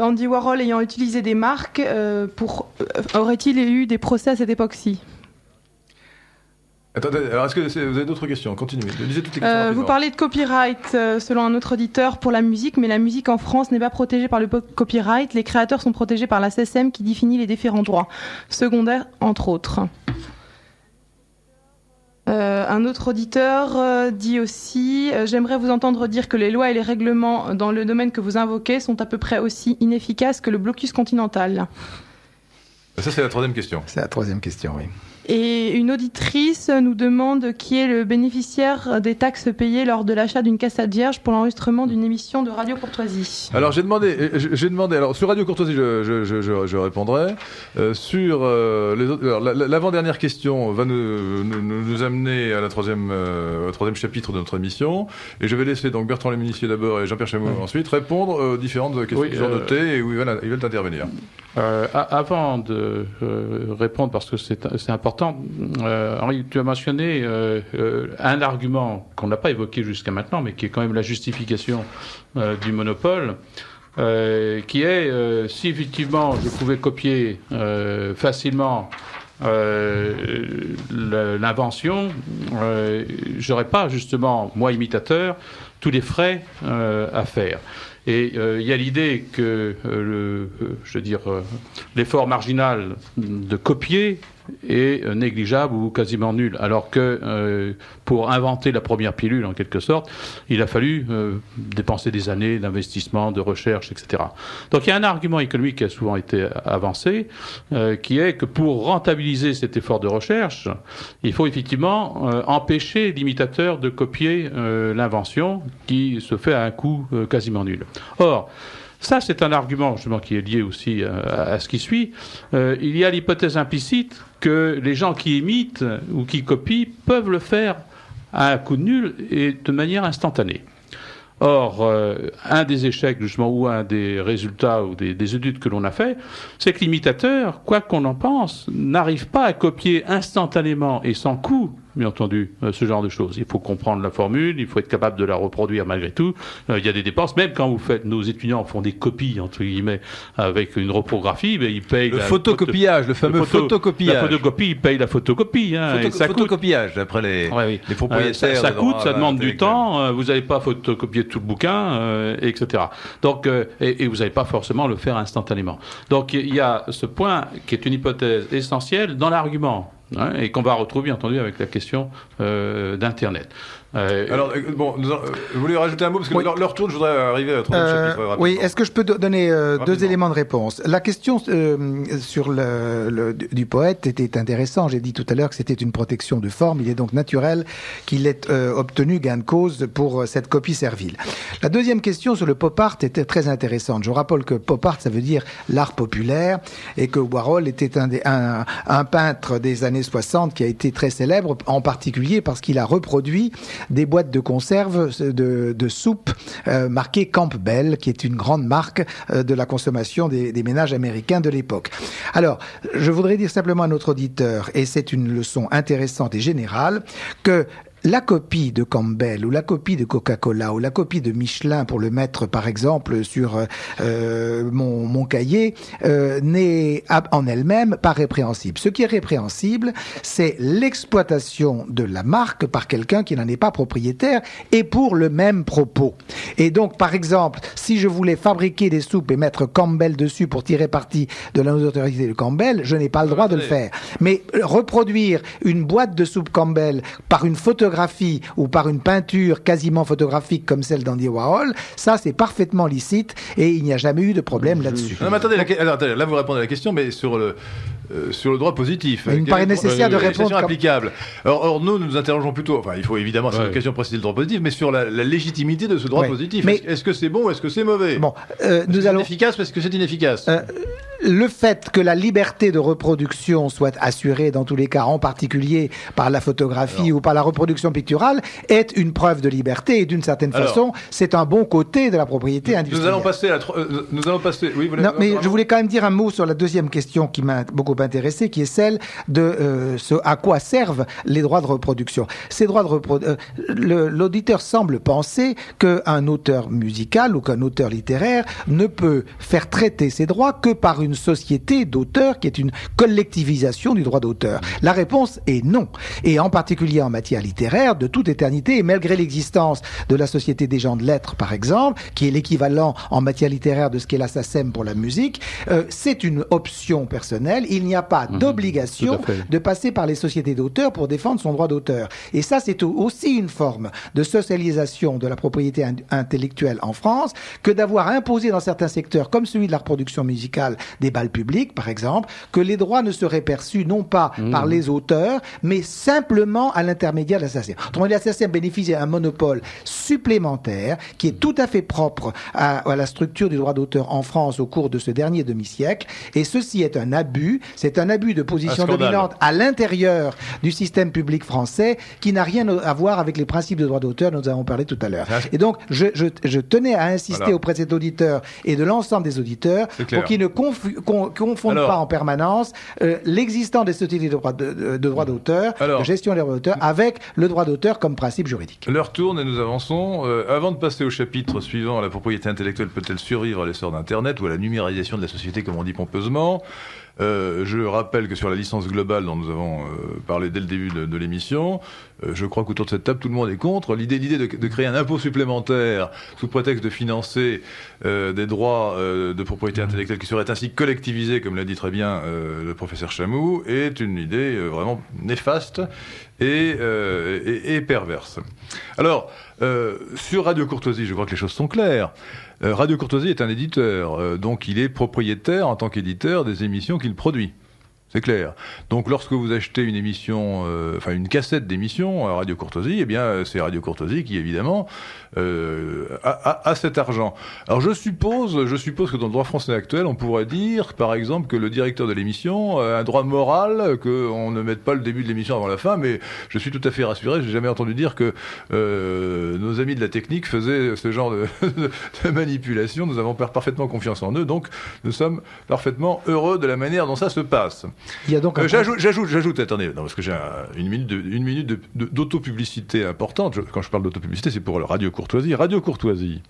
Andy Warhol ayant utilisé des marques, aurait-il eu des procès à cette époque-ci ? Attendez, alors est-ce que vous avez d'autres questions ? Continuez, lisez toutes les questions. Vous parlez de copyright, selon un autre auditeur, pour la musique, mais la musique en France n'est pas protégée par le copyright. Les créateurs sont protégés par la SACEM qui définit les différents droits, secondaires entre autres. Un autre auditeur dit aussi « J'aimerais vous entendre dire que les lois et les règlements dans le domaine que vous invoquez sont à peu près aussi inefficaces que le blocus continental. » Ça, c'est la troisième question. C'est la troisième question, oui. Et une auditrice nous demande qui est le bénéficiaire des taxes payées lors de l'achat d'une cassette vierge pour l'enregistrement d'une émission de Radio Courtoisie. Alors j'ai demandé, alors sur Radio Courtoisie je répondrai. Sur l'avant-dernière question va nous amener à au troisième chapitre de notre émission, et je vais laisser donc Bertrand Leménissier d'abord et Jean-Pierre Chamou ensuite répondre aux différentes questions qu'ils ont notées et où ils veulent intervenir. Avant de répondre, parce que c'est important, Henri, tu as mentionné un argument qu'on n'a pas évoqué jusqu'à maintenant, mais qui est quand même la justification du monopole, qui est si effectivement je pouvais copier facilement l'invention, j'aurais pas justement, moi imitateur, tous les frais à faire. Et il y a l'idée que l'effort marginal de copier est négligeable ou quasiment nul, alors que pour inventer la première pilule, en quelque sorte, il a fallu dépenser des années d'investissement, de recherche, etc. Donc il y a un argument économique qui a souvent été avancé, qui est que pour rentabiliser cet effort de recherche, il faut effectivement empêcher l'imitateur de copier l'invention qui se fait à un coût quasiment nul. Or, ça, c'est un argument justement qui est lié aussi à ce qui suit. Il y a l'hypothèse implicite que les gens qui imitent ou qui copient peuvent le faire à un coût nul et de manière instantanée. Or, un des échecs justement ou un des résultats ou des études que l'on a fait, c'est que l'imitateur, quoi qu'on en pense, n'arrive pas à copier instantanément et sans coût bien entendu, ce genre de choses. Il faut comprendre la formule, il faut être capable de la reproduire malgré tout. Il y a des dépenses, même quand nos étudiants font des copies, entre guillemets, avec une reprographie, mais ils payent... Le photocopiage, le fameux photocopiage. La photocopie, ils payent la photocopie. Photocopiage, d'après les propriétaires. Ça coûte, ça demande du temps, vous n'allez pas photocopier tout le bouquin, etc. Donc, et vous n'allez pas forcément le faire instantanément. Donc il y a ce point qui est une hypothèse essentielle dans l'argument, et qu'on va retrouver bien entendu avec la question d'Internet. Alors, vous voulez rajouter un mot, parce que leur tour, je voudrais arriver à trouver le chapitre rapidement. Oui, est-ce que je peux donner deux éléments de réponse? La question sur du poète était intéressante. J'ai dit tout à l'heure que c'était une protection de forme. Il est donc naturel qu'il ait obtenu gain de cause pour cette copie servile. La deuxième question sur le pop art était très intéressante. Je rappelle que pop art, ça veut dire l'art populaire, et que Warhol était un peintre des années 60 qui a été très célèbre, en particulier parce qu'il a reproduit des boîtes de conserve de soupe marquées Campbell, qui est une grande marque de la consommation des ménages américains de l'époque. Alors, je voudrais dire simplement à notre auditeur, et c'est une leçon intéressante et générale, que la copie de Campbell ou la copie de Coca-Cola ou la copie de Michelin, pour le mettre par exemple sur mon cahier, n'est en elle-même pas répréhensible. Ce qui est répréhensible, c'est l'exploitation de la marque par quelqu'un qui n'en est pas propriétaire et pour le même propos. Et donc, par exemple, si je voulais fabriquer des soupes et mettre Campbell dessus pour tirer parti de la notoriété de Campbell, je n'ai pas le droit de le faire. Mais reproduire une boîte de soupe Campbell par une photographie ou par une peinture quasiment photographique comme celle d'Andy Warhol, ça c'est parfaitement licite et il n'y a jamais eu de problème là-dessus. Non mais attendez, là vous répondez à la question, mais sur le droit positif. Il me paraît nécessaire de répondre applicable. Alors nous nous interrogeons plutôt, enfin il faut évidemment, c'est une question précise le droit positif, mais sur la légitimité de ce droit positif. Mais est-ce que c'est bon ou est-ce que c'est mauvais? Bon, efficace parce que c'est inefficace. Le fait que la liberté de reproduction soit assurée dans tous les cas, en particulier par la photographie ou par la reproduction picturale, est une preuve de liberté et d'une certaine façon, c'est un bon côté de la propriété industrielle. Nous allons passer. Oui, non, mais je voulais quand même dire un mot sur la deuxième question qui m'a beaucoup intéressé, qui est celle de à quoi servent les droits de reproduction. Ces droits de l'auditeur semble penser qu'un auteur musical ou qu'un auteur littéraire ne peut faire traiter ses droits que par une société d'auteurs qui est une collectivisation du droit d'auteur. La réponse est non. Et en particulier en matière littéraire, de toute éternité, et malgré l'existence de la Société des gens de lettres, par exemple, qui est l'équivalent en matière littéraire de ce qu'est la SACEM pour la musique, c'est une option personnelle. Il n'y a pas d'obligation de passer par les sociétés d'auteurs pour défendre son droit d'auteur. Et ça, c'est aussi une forme de socialisation de la propriété intellectuelle en France que d'avoir imposé dans certains secteurs, comme celui de la reproduction musicale, des bals publics, par exemple, que les droits ne seraient perçus non pas par les auteurs, mais simplement à l'intermédiaire de la SACEM. Autrement dit, la SACEM bénéficie d'un monopole supplémentaire qui est tout à fait propre à la structure du droit d'auteur en France au cours de ce dernier demi-siècle. Et ceci est un abus. C'est un abus de position dominante à l'intérieur du système public français qui n'a rien à voir avec les principes de droit d'auteur dont nous avons parlé tout à l'heure. Et donc, je tenais à insister auprès de cet auditeur et de l'ensemble des auditeurs pour qu'ils ne confondent pas en permanence l'existence des sociétés de droit d'auteur, de gestion des droits d'auteur, avec le droit d'auteur comme principe juridique. L'heure tourne et nous avançons. Avant de passer au chapitre suivant, la propriété intellectuelle peut-elle survivre à l'essor d'Internet ou à la numérisation de la société, comme on dit pompeusement? Je rappelle que sur la licence globale dont nous avons parlé dès le début de l'émission, je crois qu'autour de cette table, tout le monde est contre. L'idée de créer un impôt supplémentaire sous prétexte de financer des droits de propriété intellectuelle qui seraient ainsi collectivisés, comme l'a dit très bien le professeur Chamou, est une idée vraiment néfaste et perverse. Alors, sur Radio Courtoisie, je crois que les choses sont claires. Radio Courtoisie est un éditeur, donc il est propriétaire en tant qu'éditeur des émissions qu'il produit. C'est clair. Donc lorsque vous achetez une émission, une cassette d'émission à Radio Courtoisie, eh bien c'est Radio Courtoisie qui évidemment a cet argent. Alors je suppose que dans le droit français actuel, on pourrait dire par exemple que le directeur de l'émission a un droit moral, qu'on ne mette pas le début de l'émission avant la fin, mais je suis tout à fait rassuré, j'ai jamais entendu dire que nos amis de la technique faisaient ce genre de manipulation. Nous avons parfaitement confiance en eux, donc nous sommes parfaitement heureux de la manière dont ça se passe. Il y a donc j'ajoute, attendez, non, parce que j'ai une minute d'autopublicité importante. Quand je parle d'autopublicité, c'est pour Radio Courtoisie. Radio Courtoisie.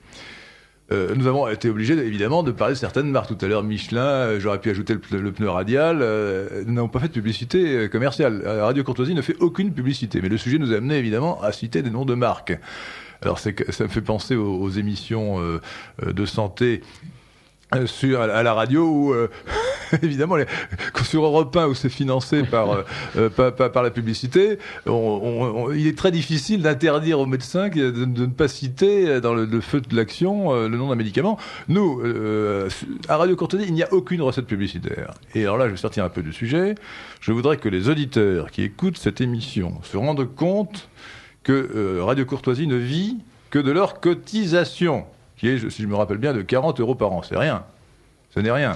Nous avons été obligés, évidemment, de parler de certaines marques. Tout à l'heure, Michelin, j'aurais pu ajouter le pneu radial. Nous n'avons pas fait de publicité commerciale. Radio Courtoisie ne fait aucune publicité. Mais le sujet nous a amené, évidemment, à citer des noms de marques. Alors, ça me fait penser aux émissions de santé à la radio où, évidemment, sur Europe 1 où c'est financé par la publicité, il est très difficile d'interdire aux médecins de ne pas citer dans le feu de l'action le nom d'un médicament. Nous, à Radio Courtoisie, il n'y a aucune recette publicitaire. Et alors là, je vais sortir un peu du sujet. Je voudrais que les auditeurs qui écoutent cette émission se rendent compte que Radio Courtoisie ne vit que de leur cotisation, qui est, si je me rappelle bien, de 40 € par an. C'est rien. Ce n'est rien.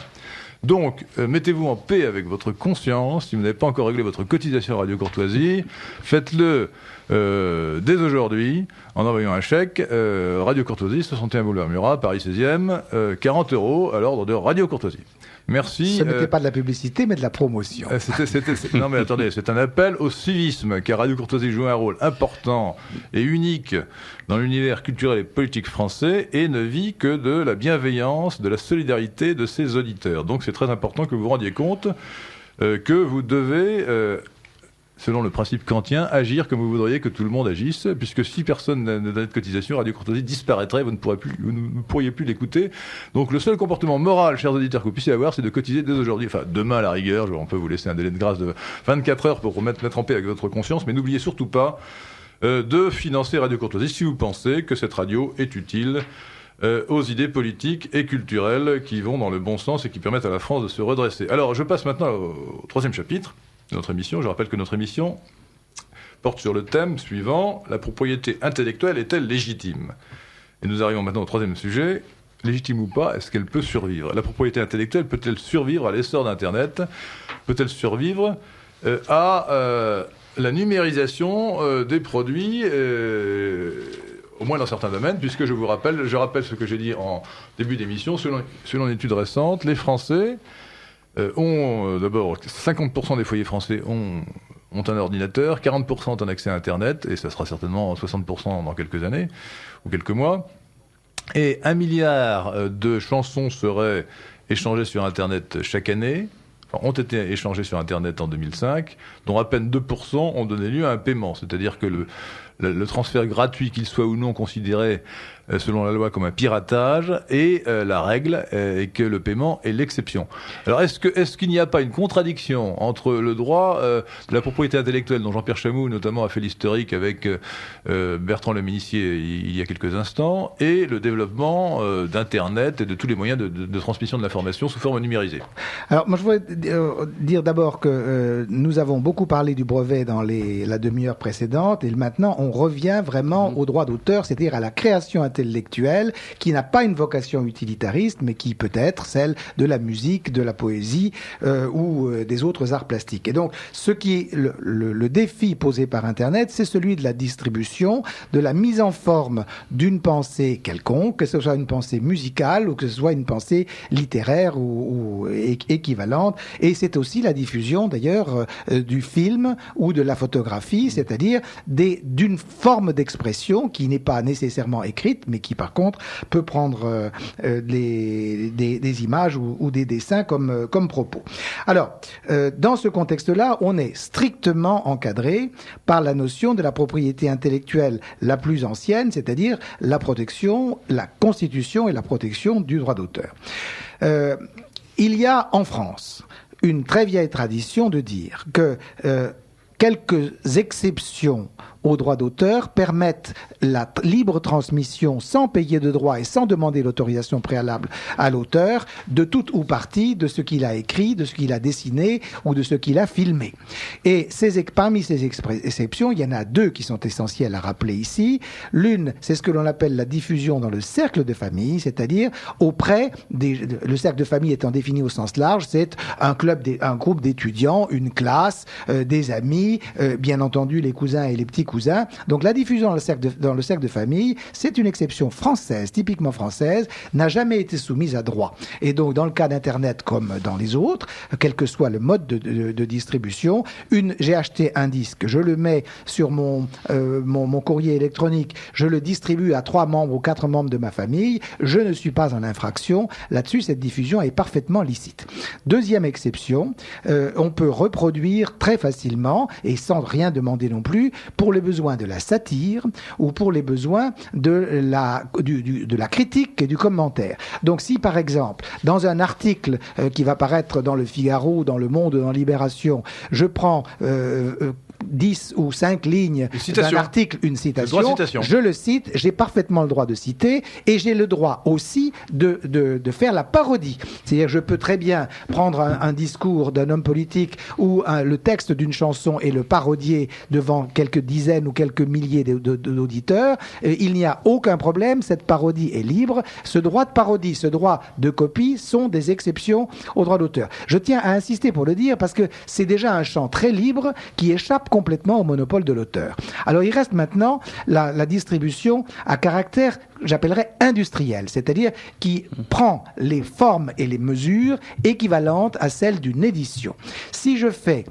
Donc, mettez-vous en paix avec votre conscience. Si vous n'avez pas encore réglé votre cotisation à Radio Courtoisie, faites-le dès aujourd'hui en envoyant un chèque. Radio Courtoisie, 61 boulevard Murat, Paris 16e, 40 € à l'ordre de Radio Courtoisie. Merci. Ce n'était pas de la publicité, mais de la promotion. Non mais attendez, c'est un appel au civisme, car Radio Courtoisie joue un rôle important et unique dans l'univers culturel et politique français et ne vit que de la bienveillance, de la solidarité de ses auditeurs. Donc c'est très important que vous vous rendiez compte que vous devez... selon le principe kantien, agir comme vous voudriez que tout le monde agisse, puisque si personne ne donnait de cotisation, Radio Courtoisie disparaîtrait, vous ne pourriez plus l'écouter. Donc le seul comportement moral, chers auditeurs, que vous puissiez avoir, c'est de cotiser dès aujourd'hui, enfin demain à la rigueur, on peut vous laisser un délai de grâce de 24 heures pour mettre en paix avec votre conscience, mais n'oubliez surtout pas de financer Radio Courtoisie si vous pensez que cette radio est utile aux idées politiques et culturelles qui vont dans le bon sens et qui permettent à la France de se redresser. Alors je passe maintenant au troisième chapitre de notre émission. Je rappelle que notre émission porte sur le thème suivant: la propriété intellectuelle est-elle légitime? Et nous arrivons maintenant au troisième sujet: légitime ou pas, est-ce qu'elle peut survivre? La propriété intellectuelle peut-elle survivre à l'essor d'Internet? Peut-elle survivre à la numérisation des produits, au moins dans certains domaines, puisque je rappelle ce que j'ai dit en début d'émission, selon une étude récente, les Français d'abord, 50% des foyers français ont un ordinateur, 40% ont un accès à Internet, et ça sera certainement 60% dans quelques années, ou quelques mois. Et 1 milliard de chansons seraient échangées sur Internet chaque année, ont été échangées sur Internet en 2005, dont à peine 2% ont donné lieu à un paiement. C'est-à-dire que le transfert gratuit, qu'il soit ou non considéré selon la loi comme un piratage, est la règle et que le paiement est l'exception. Alors est-ce qu'il n'y a pas une contradiction entre le droit de la propriété intellectuelle, dont Jean-Pierre Chamou notamment a fait l'historique avec Bertrand Leménissier il y a quelques instants, et le développement d'Internet et de tous les moyens de transmission de l'information sous forme numérisée? Alors moi je voudrais dire d'abord que nous avons beaucoup parlé du brevet dans la demi-heure précédente, et maintenant on revient vraiment au droit d'auteur, c'est-à-dire à la création intellectuelle qui n'a pas une vocation utilitariste, mais qui peut être celle de la musique, de la poésie ou des autres arts plastiques. Et donc, ce qui est le défi posé par Internet, c'est celui de la distribution, de la mise en forme d'une pensée quelconque, que ce soit une pensée musicale ou que ce soit une pensée littéraire ou équivalente. Et c'est aussi la diffusion, d'ailleurs, du film ou de la photographie, c'est-à-dire d'une forme d'expression qui n'est pas nécessairement écrite, mais qui par contre peut prendre des images ou des dessins comme propos. Alors, dans ce contexte-là, on est strictement encadré par la notion de la propriété intellectuelle la plus ancienne, c'est-à-dire la protection, la constitution et la protection du droit d'auteur. Il y a en France une très vieille tradition de dire que quelques exceptions au droit d'auteur permettent la libre transmission sans payer de droits et sans demander l'autorisation préalable à l'auteur de tout ou partie de ce qu'il a écrit, de ce qu'il a dessiné ou de ce qu'il a filmé. Et parmi ces exceptions, il y en a deux qui sont essentielles à rappeler ici. L'une, c'est ce que l'on appelle la diffusion dans le cercle de famille, c'est-à-dire auprès le cercle de famille étant défini au sens large, c'est un groupe d'étudiants, une classe, des amis, bien entendu les cousins et les petits cousins, cousins. Donc la diffusion dans le cercle de famille, c'est une exception française, typiquement française, n'a jamais été soumise à droit. Et donc dans le cas d'Internet comme dans les autres, quel que soit le mode de distribution, j'ai acheté un disque, je le mets sur mon courrier électronique, je le distribue à 3 membres ou 4 membres de ma famille, je ne suis pas en infraction. Là-dessus, cette diffusion est parfaitement licite. Deuxième exception, on peut reproduire très facilement, et sans rien demander non plus, pour les besoins de la satire ou pour les besoins de la critique et du commentaire. Donc si par exemple, dans un article qui va paraître dans le Figaro, dans Le Monde, dans Libération, je prends 10 ou 5 lignes d'un article, une citation, je le cite, j'ai parfaitement le droit de citer, et j'ai le droit aussi de faire la parodie. C'est-à-dire, je peux très bien prendre un discours d'un homme politique ou le texte d'une chanson et le parodier devant quelques dizaines ou quelques milliers d'auditeurs. Il n'y a aucun problème, cette parodie est libre. Ce droit de parodie, ce droit de copie sont des exceptions au droit d'auteur. Je tiens à insister pour le dire parce que c'est déjà un champ très libre qui échappe complètement au monopole de l'auteur. Alors il reste maintenant la distribution à caractère, j'appellerais industriel, c'est-à-dire qui prend les formes et les mesures équivalentes à celles d'une édition. Si je fais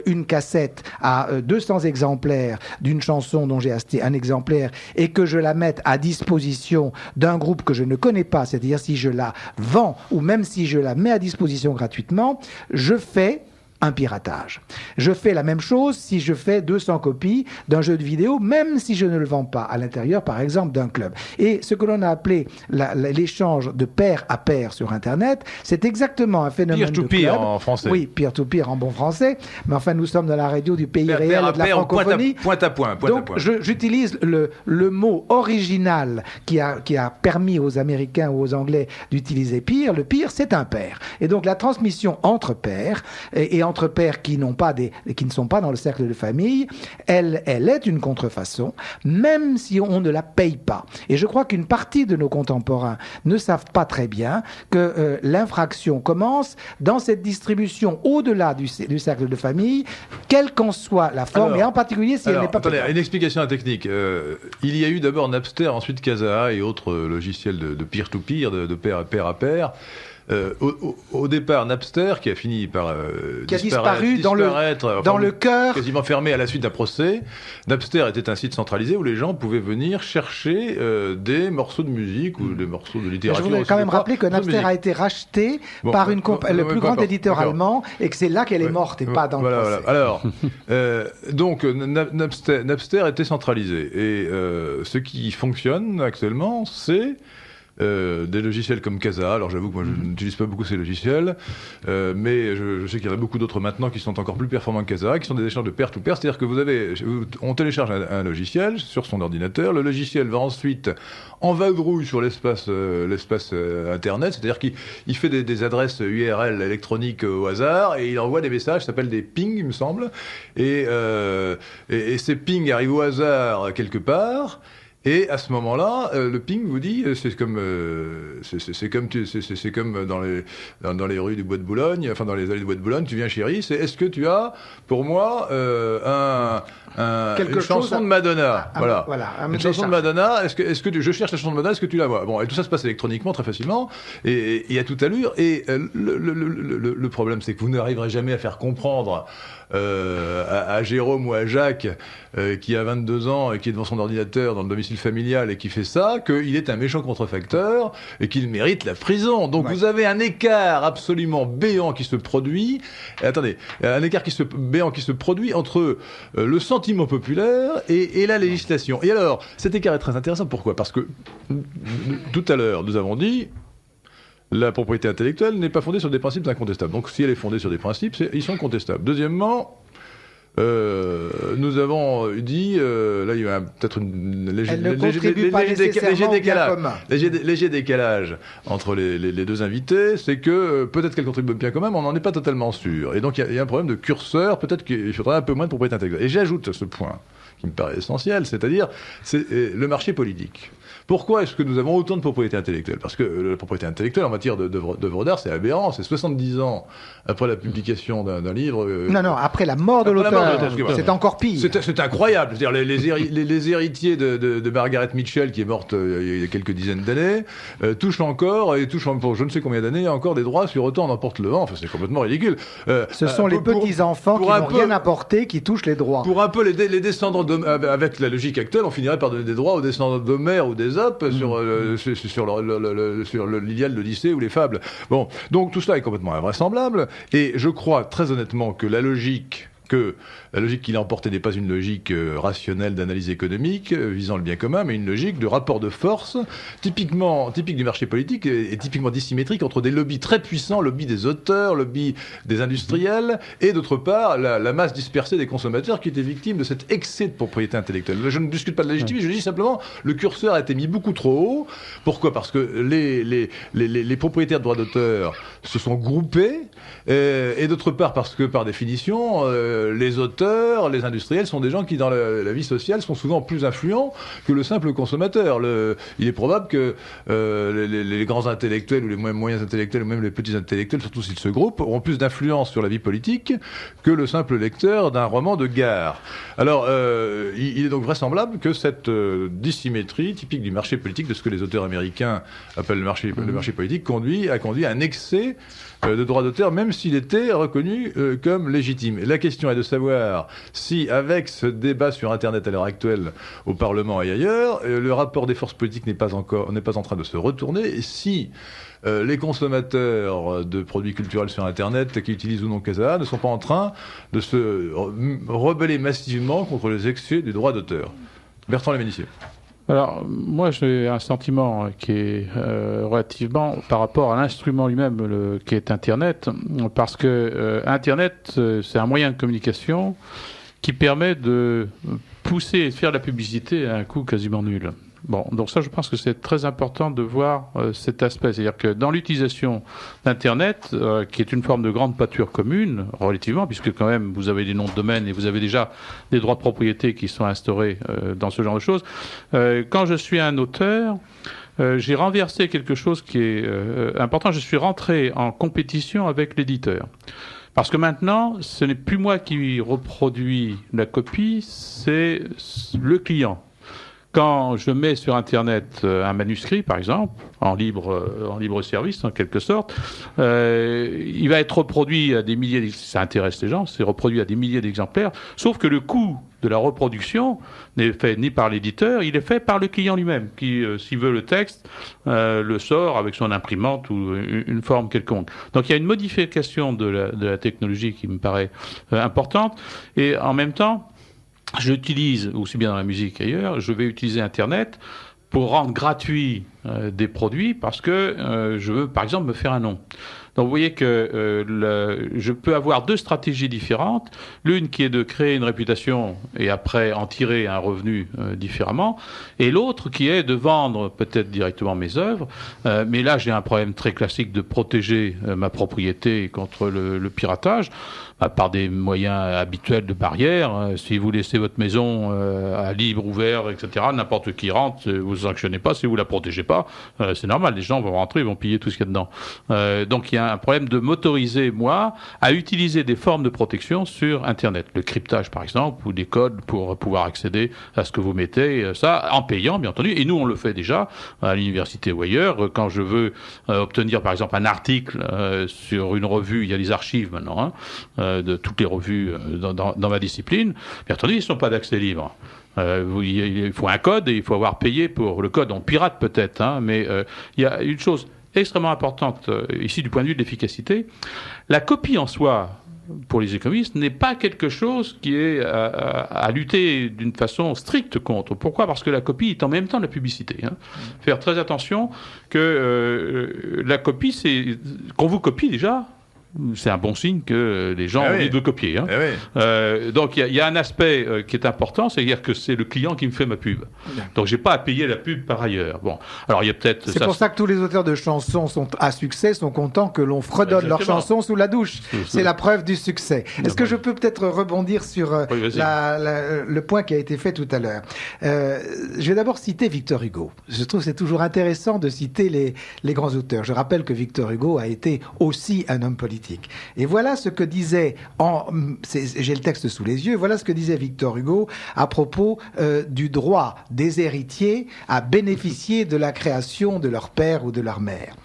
une cassette à 200 exemplaires d'une chanson dont j'ai acheté un exemplaire et que je la mette à disposition d'un groupe que je ne connais pas, c'est-à-dire si je la vends ou même si je la mets à disposition gratuitement, je fais un piratage. Je fais la même chose si je fais 200 copies d'un jeu de vidéo, même si je ne le vends pas à l'intérieur, par exemple, d'un club. Et ce que l'on a appelé l'échange de pair à pair sur Internet, c'est exactement un phénomène de peer-to-peer en français. Oui, peer-to-peer en bon français. Mais enfin, nous sommes dans la radio du pays réel et de la francophonie. Point à point. Donc, j'utilise le mot original qui a permis aux Américains ou aux Anglais d'utiliser peer. Le peer, c'est un pair. Et donc, la transmission entre pairs et entre pairs qui ne sont pas dans le cercle de famille, elle est une contrefaçon, même si on ne la paye pas. Et je crois qu'une partie de nos contemporains ne savent pas très bien que l'infraction commence dans cette distribution au-delà du cercle de famille, quelle qu'en soit la forme, et en particulier si elle n'est pas payée. Une explication technique. Il y a eu d'abord Napster, ensuite Kazaa et autres logiciels de peer-to-peer, de pair à pair. Au départ, Napster, qui a fini par qui a disparu dans le cœur, quasiment fermé à la suite d'un procès. Napster était un site centralisé où les gens pouvaient venir chercher des morceaux de musique ou des morceaux de littérature. Je voudrais quand même rappeler que Napster a été racheté par le plus grand éditeur allemand et que c'est là qu'elle est morte et pas dans le procès. Alors, donc Napster était centralisé et ce qui fonctionne actuellement, c'est des logiciels comme Kazaa. Alors j'avoue que moi je n'utilise pas beaucoup ces logiciels, mais je sais qu'il y en a beaucoup d'autres maintenant qui sont encore plus performants que Kazaa, qui sont des échanges de pair-to-pair, c'est-à-dire que on télécharge un logiciel sur son ordinateur, le logiciel va ensuite en vadrouille sur l'espace internet, c'est-à-dire qu'il fait des adresses URL électroniques au hasard et il envoie des messages, ça s'appelle des pings, il me semble, et ces pings arrivent au hasard quelque part. Et à ce moment-là, le ping vous dit, c'est comme dans les rues du Bois de Boulogne, enfin dans les allées du Bois de Boulogne, tu viens chérie, c'est est-ce que tu as pour moi une chanson de Madonna, voilà, une chanson de Madonna, est-ce que je cherche la chanson de Madonna, est-ce que tu la vois? Bon, et tout ça se passe électroniquement très facilement et à toute allure. Et le problème, c'est que vous n'arriverez jamais à faire comprendre à Jérôme ou à Jacques qui a 22 ans et qui est devant son ordinateur dans le domicile familial et qui fait ça, qu'il est un méchant contrefacteur et qu'il mérite la prison. Donc vous avez un écart absolument béant qui se produit. Un écart béant qui se produit entre le sentiment populaire et la législation. Et alors, cet écart est très intéressant. Pourquoi? Parce que tout à l'heure, nous avons dit la propriété intellectuelle n'est pas fondée sur des principes incontestables. Donc si elle est fondée sur des principes, ils sont contestables. Deuxièmement, nous avons dit, là il y a peut-être un léger décalage entre les deux invités, c'est que peut-être qu'elle contribue bien quand même, on n'en est pas totalement sûr. Et donc il y a un problème de curseur, peut-être qu'il faudrait un peu moins de propriété intellectuelle. Et j'ajoute ce point qui me paraît essentiel, c'est-à-dire le marché politique. Pourquoi est-ce que nous avons autant de propriété intellectuelle? Parce que la propriété intellectuelle en matière d'œuvres d'art, c'est aberrant. C'est 70 ans après la publication d'un livre. Non, après la mort de l'auteur. C'est encore pire. C'est incroyable. C'est-à-dire les héritiers de Margaret Mitchell, qui est morte il y a quelques dizaines d'années, touchent encore, et touchent pour je ne sais combien d'années, encore des droits sur Autant en emporte le vent. Enfin, c'est complètement ridicule. Ce sont les petits-enfants qui n'ont rien apporté qui touchent les droits. Pour un peu les descendants avec la logique actuelle, on finirait par donner des droits aux descendants d'Homère ou d'Ésope sur l'Iliade, l'Odyssée ou les fables. Bon, donc tout cela est complètement invraisemblable, et je crois très honnêtement que la logique qu'il a emportée n'est pas une logique rationnelle d'analyse économique visant le bien commun, mais une logique de rapport de force typique du marché politique et typiquement dissymétrique entre des lobbies très puissants, lobby des auteurs, lobby des industriels, et d'autre part la masse dispersée des consommateurs qui étaient victimes de cet excès de propriété intellectuelle. Je ne discute pas de la légitimité, je dis simplement le curseur a été mis beaucoup trop haut. Pourquoi? Parce que les propriétaires de droits d'auteur se sont groupés, et d'autre part parce que par définition les auteurs, les industriels sont des gens qui dans la vie sociale sont souvent plus influents que le simple consommateur. Il est probable que les grands intellectuels ou les moyens intellectuels ou même les petits intellectuels, surtout s'ils se groupent, auront plus d'influence sur la vie politique que le simple lecteur d'un roman de gare. Alors il est donc vraisemblable que cette dissymétrie typique du marché politique, de ce que les auteurs américains appellent le marché politique, a conduit à un excès de droits d'auteur, même s'il était reconnu comme légitime. Et la question est de savoir si, avec ce débat sur Internet à l'heure actuelle au Parlement et ailleurs, le rapport des forces politiques n'est pas en train de se retourner, et si les consommateurs de produits culturels sur Internet, qui utilisent ou non Casa, ne sont pas en train de se rebeller massivement contre les excès du droit d'auteur. Bertrand Lemenissier. Alors, moi, j'ai un sentiment qui est relativement par rapport à l'instrument lui-même, qui est Internet, parce que Internet, c'est un moyen de communication qui permet de pousser et de faire de la publicité à un coût quasiment nul. Bon, donc ça, je pense que c'est très important de voir cet aspect. C'est-à-dire que dans l'utilisation d'Internet, qui est une forme de grande pâture commune, relativement, puisque quand même, vous avez des noms de domaine et vous avez déjà des droits de propriété qui sont instaurés dans ce genre de choses. Quand je suis un auteur, j'ai renversé quelque chose qui est important. Je suis rentré en compétition avec l'éditeur. Parce que maintenant, ce n'est plus moi qui reproduis la copie, c'est le client. Quand je mets sur Internet un manuscrit, par exemple, en libre service, en quelque sorte, il va être reproduit à des milliers, ça intéresse les gens, c'est reproduit à des milliers d'exemplaires, sauf que le coût de la reproduction n'est fait ni par l'éditeur, il est fait par le client lui-même, qui, s'il veut le texte, le sort avec son imprimante ou une forme quelconque. Donc il y a une modification de la technologie qui me paraît importante, et en même temps, j'utilise, aussi bien dans la musique qu'ailleurs, je vais utiliser Internet pour rendre gratuit des produits parce que je veux, par exemple, me faire un nom. Donc vous voyez que je peux avoir deux stratégies différentes. L'une qui est de créer une réputation et après en tirer un revenu différemment. Et l'autre qui est de vendre peut-être directement mes œuvres. Mais là, j'ai un problème très classique de protéger ma propriété contre le piratage. Par des moyens habituels de barrière. Si vous laissez votre maison à libre, ouvert, etc., n'importe qui rentre, vous ne sanctionnez pas. Si vous ne la protégez pas, c'est normal. Les gens vont rentrer, ils vont piller tout ce qu'il y a dedans. Donc il y a un problème de m'autoriser, moi, à utiliser des formes de protection sur Internet. Le cryptage, par exemple, ou des codes pour pouvoir accéder à ce que vous mettez, ça, en payant, bien entendu. Et nous, on le fait déjà à l'université ou ailleurs. Quand je veux obtenir, par exemple, un article sur une revue, il y a des archives maintenant, de toutes les revues dans ma discipline, bien entendu, ils ne sont pas d'accès libre. Il faut un code et il faut avoir payé pour le code. On pirate peut-être, mais il y a une chose extrêmement importante ici du point de vue de l'efficacité. La copie en soi, pour les économistes, n'est pas quelque chose qui est à lutter d'une façon stricte contre. Pourquoi ? Parce que la copie est en même temps de la publicité. Faire très attention que la copie, c'est qu'on vous copie déjà. c'est un bon signe que les gens ont envie de le copier. Hein. Donc il y a un aspect qui est important, c'est-à-dire que c'est le client qui me fait ma pub. Donc j'ai pas à payer la pub par ailleurs. Bon, alors il y a peut-être. C'est pour ça que tous les auteurs de chansons à succès sont contents que l'on fredonne leurs chansons sous la douche. C'est la preuve du succès. Est-ce que je peux peut-être rebondir sur le point qui a été fait tout à l'heure? Je vais d'abord citer Victor Hugo. Je trouve que c'est toujours intéressant de citer les grands auteurs. Je rappelle que Victor Hugo a été aussi un homme politique. Et voilà ce que disait, j'ai le texte sous les yeux, voilà ce que disait Victor Hugo à propos du droit des héritiers à bénéficier de la création de leur père ou de leur mère.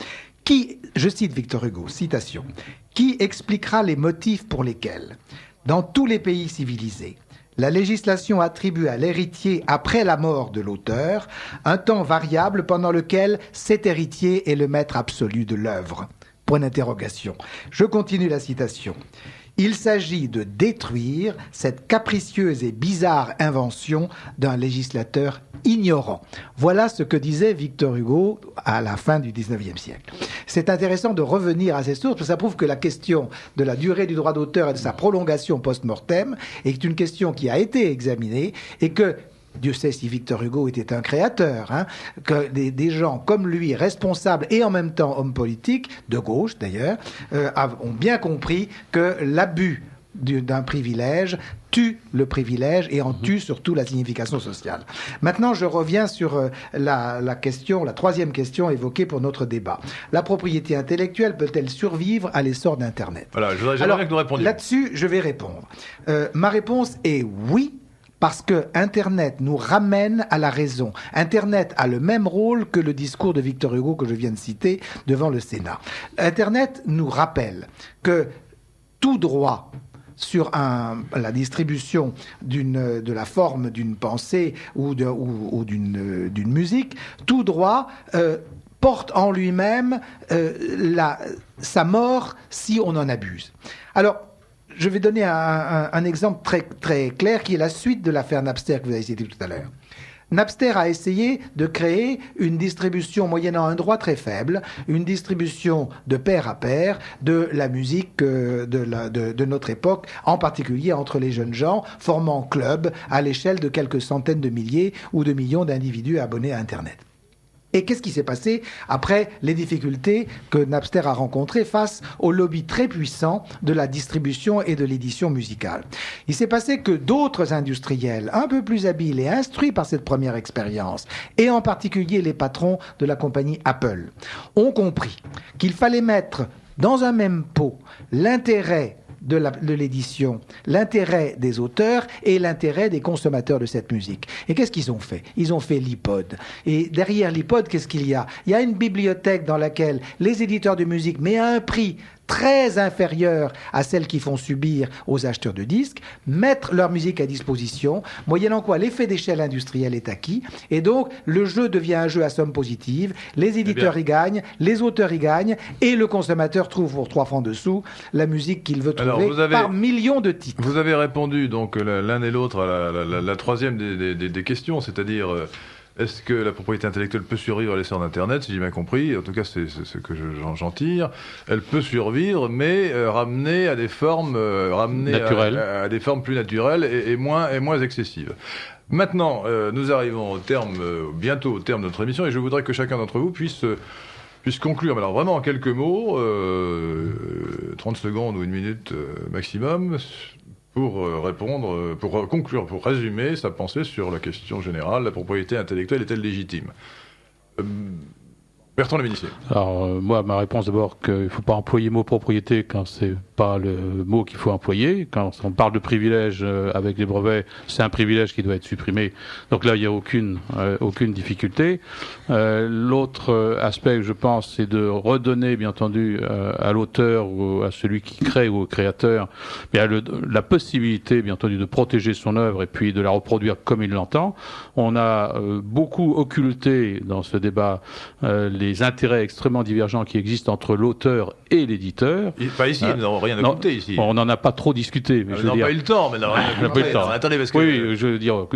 Je cite Victor Hugo, citation, « Qui expliquera les motifs pour lesquels, dans tous les pays civilisés, la législation attribue à l'héritier, après la mort de l'auteur, un temps variable pendant lequel cet héritier est le maître absolu de l'œuvre ». Point d'interrogation. Je continue la citation. Il s'agit de détruire cette capricieuse et bizarre invention d'un législateur ignorant. Voilà ce que disait Victor Hugo à la fin du XIXe siècle. C'est intéressant de revenir à ces sources, parce que ça prouve que la question de la durée du droit d'auteur et de sa prolongation post-mortem est une question qui a été examinée et que Dieu sait si Victor Hugo était un créateur, hein, que des gens comme lui, responsables et en même temps hommes politiques, de gauche d'ailleurs, ont bien compris que l'abus d'un privilège tue le privilège et en tue surtout la signification sociale. Maintenant, je reviens sur la troisième question évoquée pour notre débat. La propriété intellectuelle peut-elle survivre à l'essor d'Internet? Voilà, j'aimerais que nous répondions. Là-dessus, je vais répondre. Ma réponse est oui. Parce que Internet nous ramène à la raison. Internet a le même rôle que le discours de Victor Hugo que je viens de citer devant le Sénat. Internet nous rappelle que tout droit sur la distribution de la forme d'une pensée ou d'une musique, tout droit porte en lui-même sa mort si on en abuse. Alors, je vais donner un exemple très, très clair qui est la suite de l'affaire Napster que vous avez citée tout à l'heure. Napster a essayé de créer une distribution moyennant un droit très faible, une distribution de pair à pair de la musique de notre époque, en particulier entre les jeunes gens, formant club à l'échelle de quelques centaines de milliers ou de millions d'individus abonnés à Internet. Et qu'est-ce qui s'est passé après les difficultés que Napster a rencontrées face au lobby très puissant de la distribution et de l'édition musicale? Il s'est passé que d'autres industriels, un peu plus habiles et instruits par cette première expérience, et en particulier les patrons de la compagnie Apple, ont compris qu'il fallait mettre dans un même pot l'intérêt de l'édition, l'intérêt des auteurs et l'intérêt des consommateurs de cette musique. Et qu'est-ce qu'ils ont fait? Ils ont fait l'iPod. Et derrière l'iPod, qu'est-ce qu'il y a? Il y a une bibliothèque dans laquelle les éditeurs de musique, mais à un prix très inférieure à celles qui font subir aux acheteurs de disques, mettre leur musique à disposition, moyennant quoi l'effet d'échelle industrielle est acquis, et donc le jeu devient un jeu à somme positive, les éditeurs y gagnent, les auteurs y gagnent, et le consommateur trouve pour 3 francs dessous la musique qu'il veut trouver par millions de titres. Vous avez répondu donc l'un et l'autre à la troisième des questions, c'est-à-dire... Est-ce que la propriété intellectuelle peut survivre à l'essor d'Internet? Si j'ai bien compris, en tout cas c'est ce que j'en tire. Elle peut survivre, mais ramenée à des formes, à des formes plus naturelles et moins excessives. Maintenant, nous arrivons bientôt au terme de notre émission, et je voudrais que chacun d'entre vous puisse conclure. Mais alors vraiment en quelques mots, 30 secondes ou 1 minute maximum, pour répondre, pour conclure, pour résumer sa pensée sur la question générale, la propriété intellectuelle est-elle légitime? Bertrand Lavinissier. Alors, moi, ma réponse d'abord, qu'il ne faut pas employer le mot propriété quand c'est pas le mot qu'il faut employer. Quand on parle de privilège avec les brevets, c'est un privilège qui doit être supprimé. Donc là, il n'y a aucune difficulté. L'autre aspect, je pense, c'est de redonner, bien entendu, à l'auteur ou à celui qui crée ou au créateur, la possibilité, bien entendu, de protéger son œuvre et puis de la reproduire comme il l'entend. On a beaucoup occulté dans ce débat les intérêts extrêmement divergents qui existent entre l'auteur et l'éditeur. Pas ici, non, rien occulté ici. On n'en a pas trop discuté. Mais on n'a pas eu le temps, mais on n'a rien occulté. Attendez, parce que... Oui, je veux dire,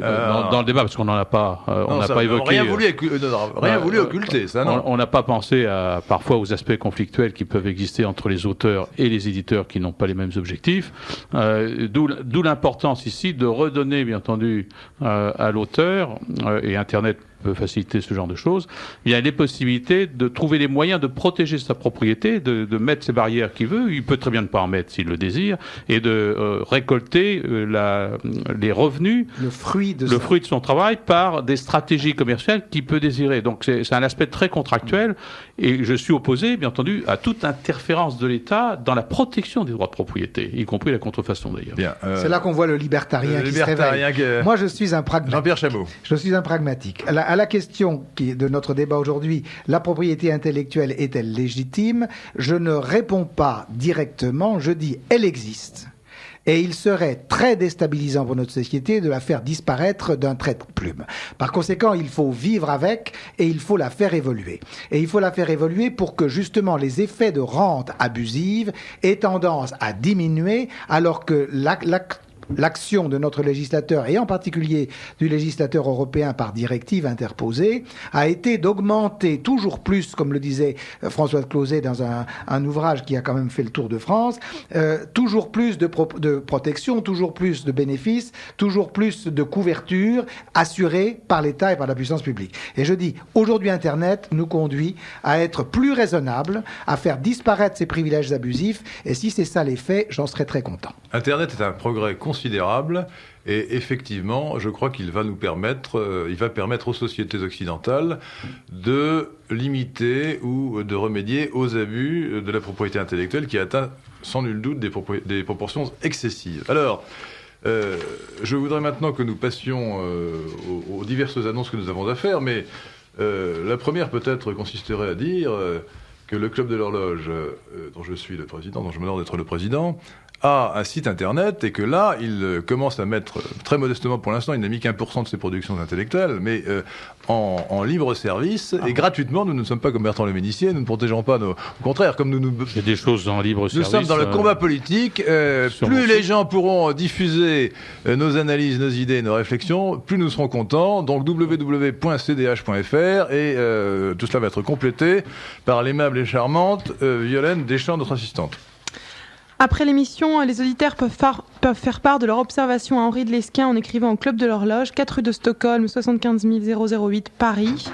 dans le débat, parce qu'on n'en a pas, on n'a pas évoqué... Rien voulu occulter, ça, non. On n'a pas pensé parfois aux aspects conflictuels qui peuvent exister entre les auteurs et les éditeurs qui n'ont pas les mêmes objectifs. D'où l'importance ici de redonner, bien entendu, à l'auteur, et Internet peut faciliter ce genre de choses, il y a les possibilités de trouver les moyens de protéger sa propriété, de mettre ces barrières qu'il veut, il peut très bien ne pas en mettre s'il le désire, et de récolter les revenus, le fruit de son travail par des stratégies commerciales qu'il peut désirer. Donc c'est un aspect très contractuel, et je suis opposé, bien entendu, à toute interférence de l'État dans la protection des droits de propriété, y compris la contrefaçon d'ailleurs. C'est là qu'on voit le libertarien qui se réveille. Moi je suis un pragmatique. Jean-Pierre Chameau. Je suis un pragmatique. À la question de notre débat aujourd'hui, la propriété intellectuelle est-elle légitime? Je ne réponds pas directement, je dis elle existe. Et il serait très déstabilisant pour notre société de la faire disparaître d'un trait de plume. Par conséquent, il faut vivre avec et il faut la faire évoluer. Et il faut la faire évoluer pour que justement les effets de rente abusive aient tendance à diminuer, alors que l'action de notre législateur, et en particulier du législateur européen par directive interposée, a été d'augmenter toujours plus, comme le disait Françoise Closet dans un ouvrage qui a quand même fait le tour de France, toujours plus de protection, toujours plus de bénéfices, toujours plus de couverture assurée par l'État et par la puissance publique. Et je dis, aujourd'hui Internet nous conduit à être plus raisonnables, à faire disparaître ces privilèges abusifs, et si c'est ça l'effet, j'en serais très content. Internet est un progrès considérable, et effectivement, je crois qu'il va permettre aux sociétés occidentales de limiter ou de remédier aux abus de la propriété intellectuelle qui atteint sans nul doute des proportions excessives. Alors, je voudrais maintenant que nous passions aux diverses annonces que nous avons à faire, mais la première peut-être consisterait à dire que le Club de l'Horloge, dont je suis le président, dont je m'honore d'être le président, a un site internet, et que là, il commence à mettre, très modestement pour l'instant, il n'a mis qu'1% de ses productions intellectuelles, mais en libre service, et gratuitement. Nous ne sommes pas comme Bertrand Le Ménissier, nous ne protégeons pas nos... Au contraire, comme nous... Il y a des choses en libre service. Nous sommes dans le combat politique. Plus les gens pourront diffuser nos analyses, nos idées, nos réflexions, plus nous serons contents. Donc www.cdh.fr, et tout cela va être complété par l'aimable et charmante Violaine Deschamps, notre assistante. Après l'émission, les auditeurs peuvent faire part de leur observation à Henri de Lesquin en écrivant au Club de l'Horloge, 4 rue de Stockholm, 75 008 Paris.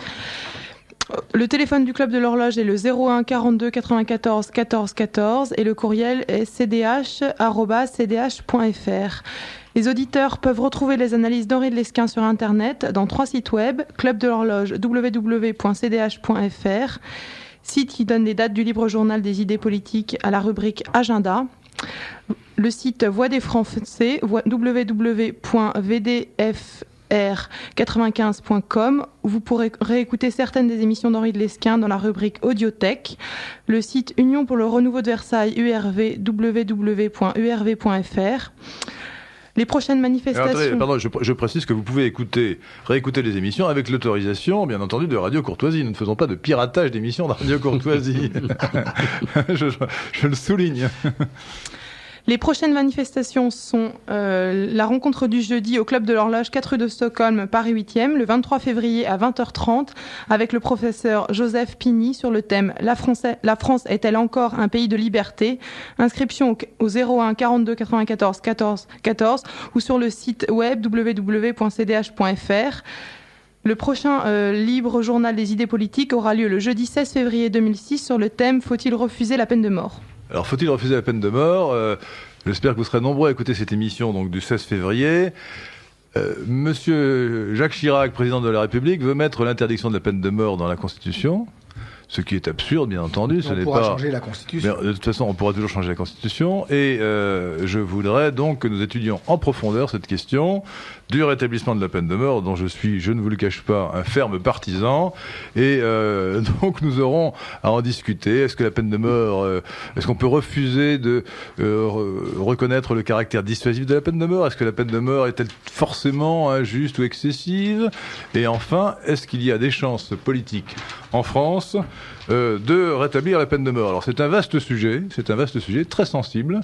Le téléphone du Club de l'Horloge est le 01 42 94 14 14 et le courriel est cdh@cdh.fr. Les auditeurs peuvent retrouver les analyses d'Henri de Lesquin sur Internet dans 3 sites web: Club de l'Horloge, www.cdh.fr, site qui donne les dates du libre journal des idées politiques à la rubrique Agenda. Le site Voix des Français, www.vdfr95.com, où vous pourrez réécouter certaines des émissions d'Henri de Lesquin dans la rubrique Audiothèque. Le site Union pour le renouveau de Versailles, URV, www.urv.fr. Les prochaines manifestations... Alors, pardon, je précise que vous pouvez réécouter les émissions avec l'autorisation, bien entendu, de Radio Courtoisie. Nous ne faisons pas de piratage d'émissions de Radio Courtoisie. je le souligne. Les prochaines manifestations sont la rencontre du jeudi au Club de l'Horloge, 4 rue de Stockholm, Paris 8e, le 23 février à 20h30, avec le professeur Joseph Pigny sur le thème « La France est-elle encore un pays de liberté ?» Inscription au 01 42 94 14 14 ou sur le site web www.cdh.fr. Le prochain libre journal des idées politiques aura lieu le jeudi 16 février 2006 sur le thème « Faut-il refuser la peine de mort ?» Alors, faut-il refuser la peine de mort ? J'espère que vous serez nombreux à écouter cette émission donc, du 16 février. Monsieur Jacques Chirac, président de la République, veut mettre l'interdiction de la peine de mort dans la Constitution, ce qui est absurde, bien entendu. On pourra changer la Constitution. Mais, de toute façon, on pourra toujours changer la Constitution. Et je voudrais donc que nous étudions en profondeur cette question du rétablissement de la peine de mort, dont je suis, je ne vous le cache pas, un ferme partisan. Et donc nous aurons à en discuter. Est-ce que la peine de mort, est-ce qu'on peut refuser de reconnaître le caractère dissuasif de la peine de mort ? Est-ce que la peine de mort est-elle forcément injuste ou excessive ? Et enfin, est-ce qu'il y a des chances politiques en France de rétablir la peine de mort. Alors c'est un vaste sujet très sensible,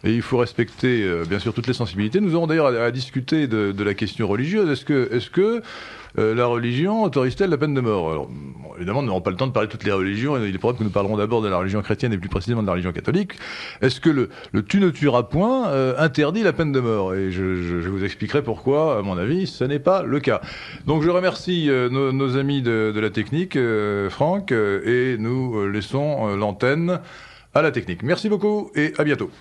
et il faut respecter bien sûr toutes les sensibilités. Nous aurons d'ailleurs à discuter de la question religieuse. Est-ce que la religion autorise-t-elle la peine de mort? Alors, bon, évidemment, nous n'aurons pas le temps de parler de toutes les religions, et il est probable que nous parlerons d'abord de la religion chrétienne et plus précisément de la religion catholique. Est-ce que le tu ne tueras point interdit la peine de mort? Et je vous expliquerai pourquoi, à mon avis, ce n'est pas le cas. Donc je remercie nos amis de la technique, Franck, et nous laissons l'antenne à la technique. Merci beaucoup et à bientôt.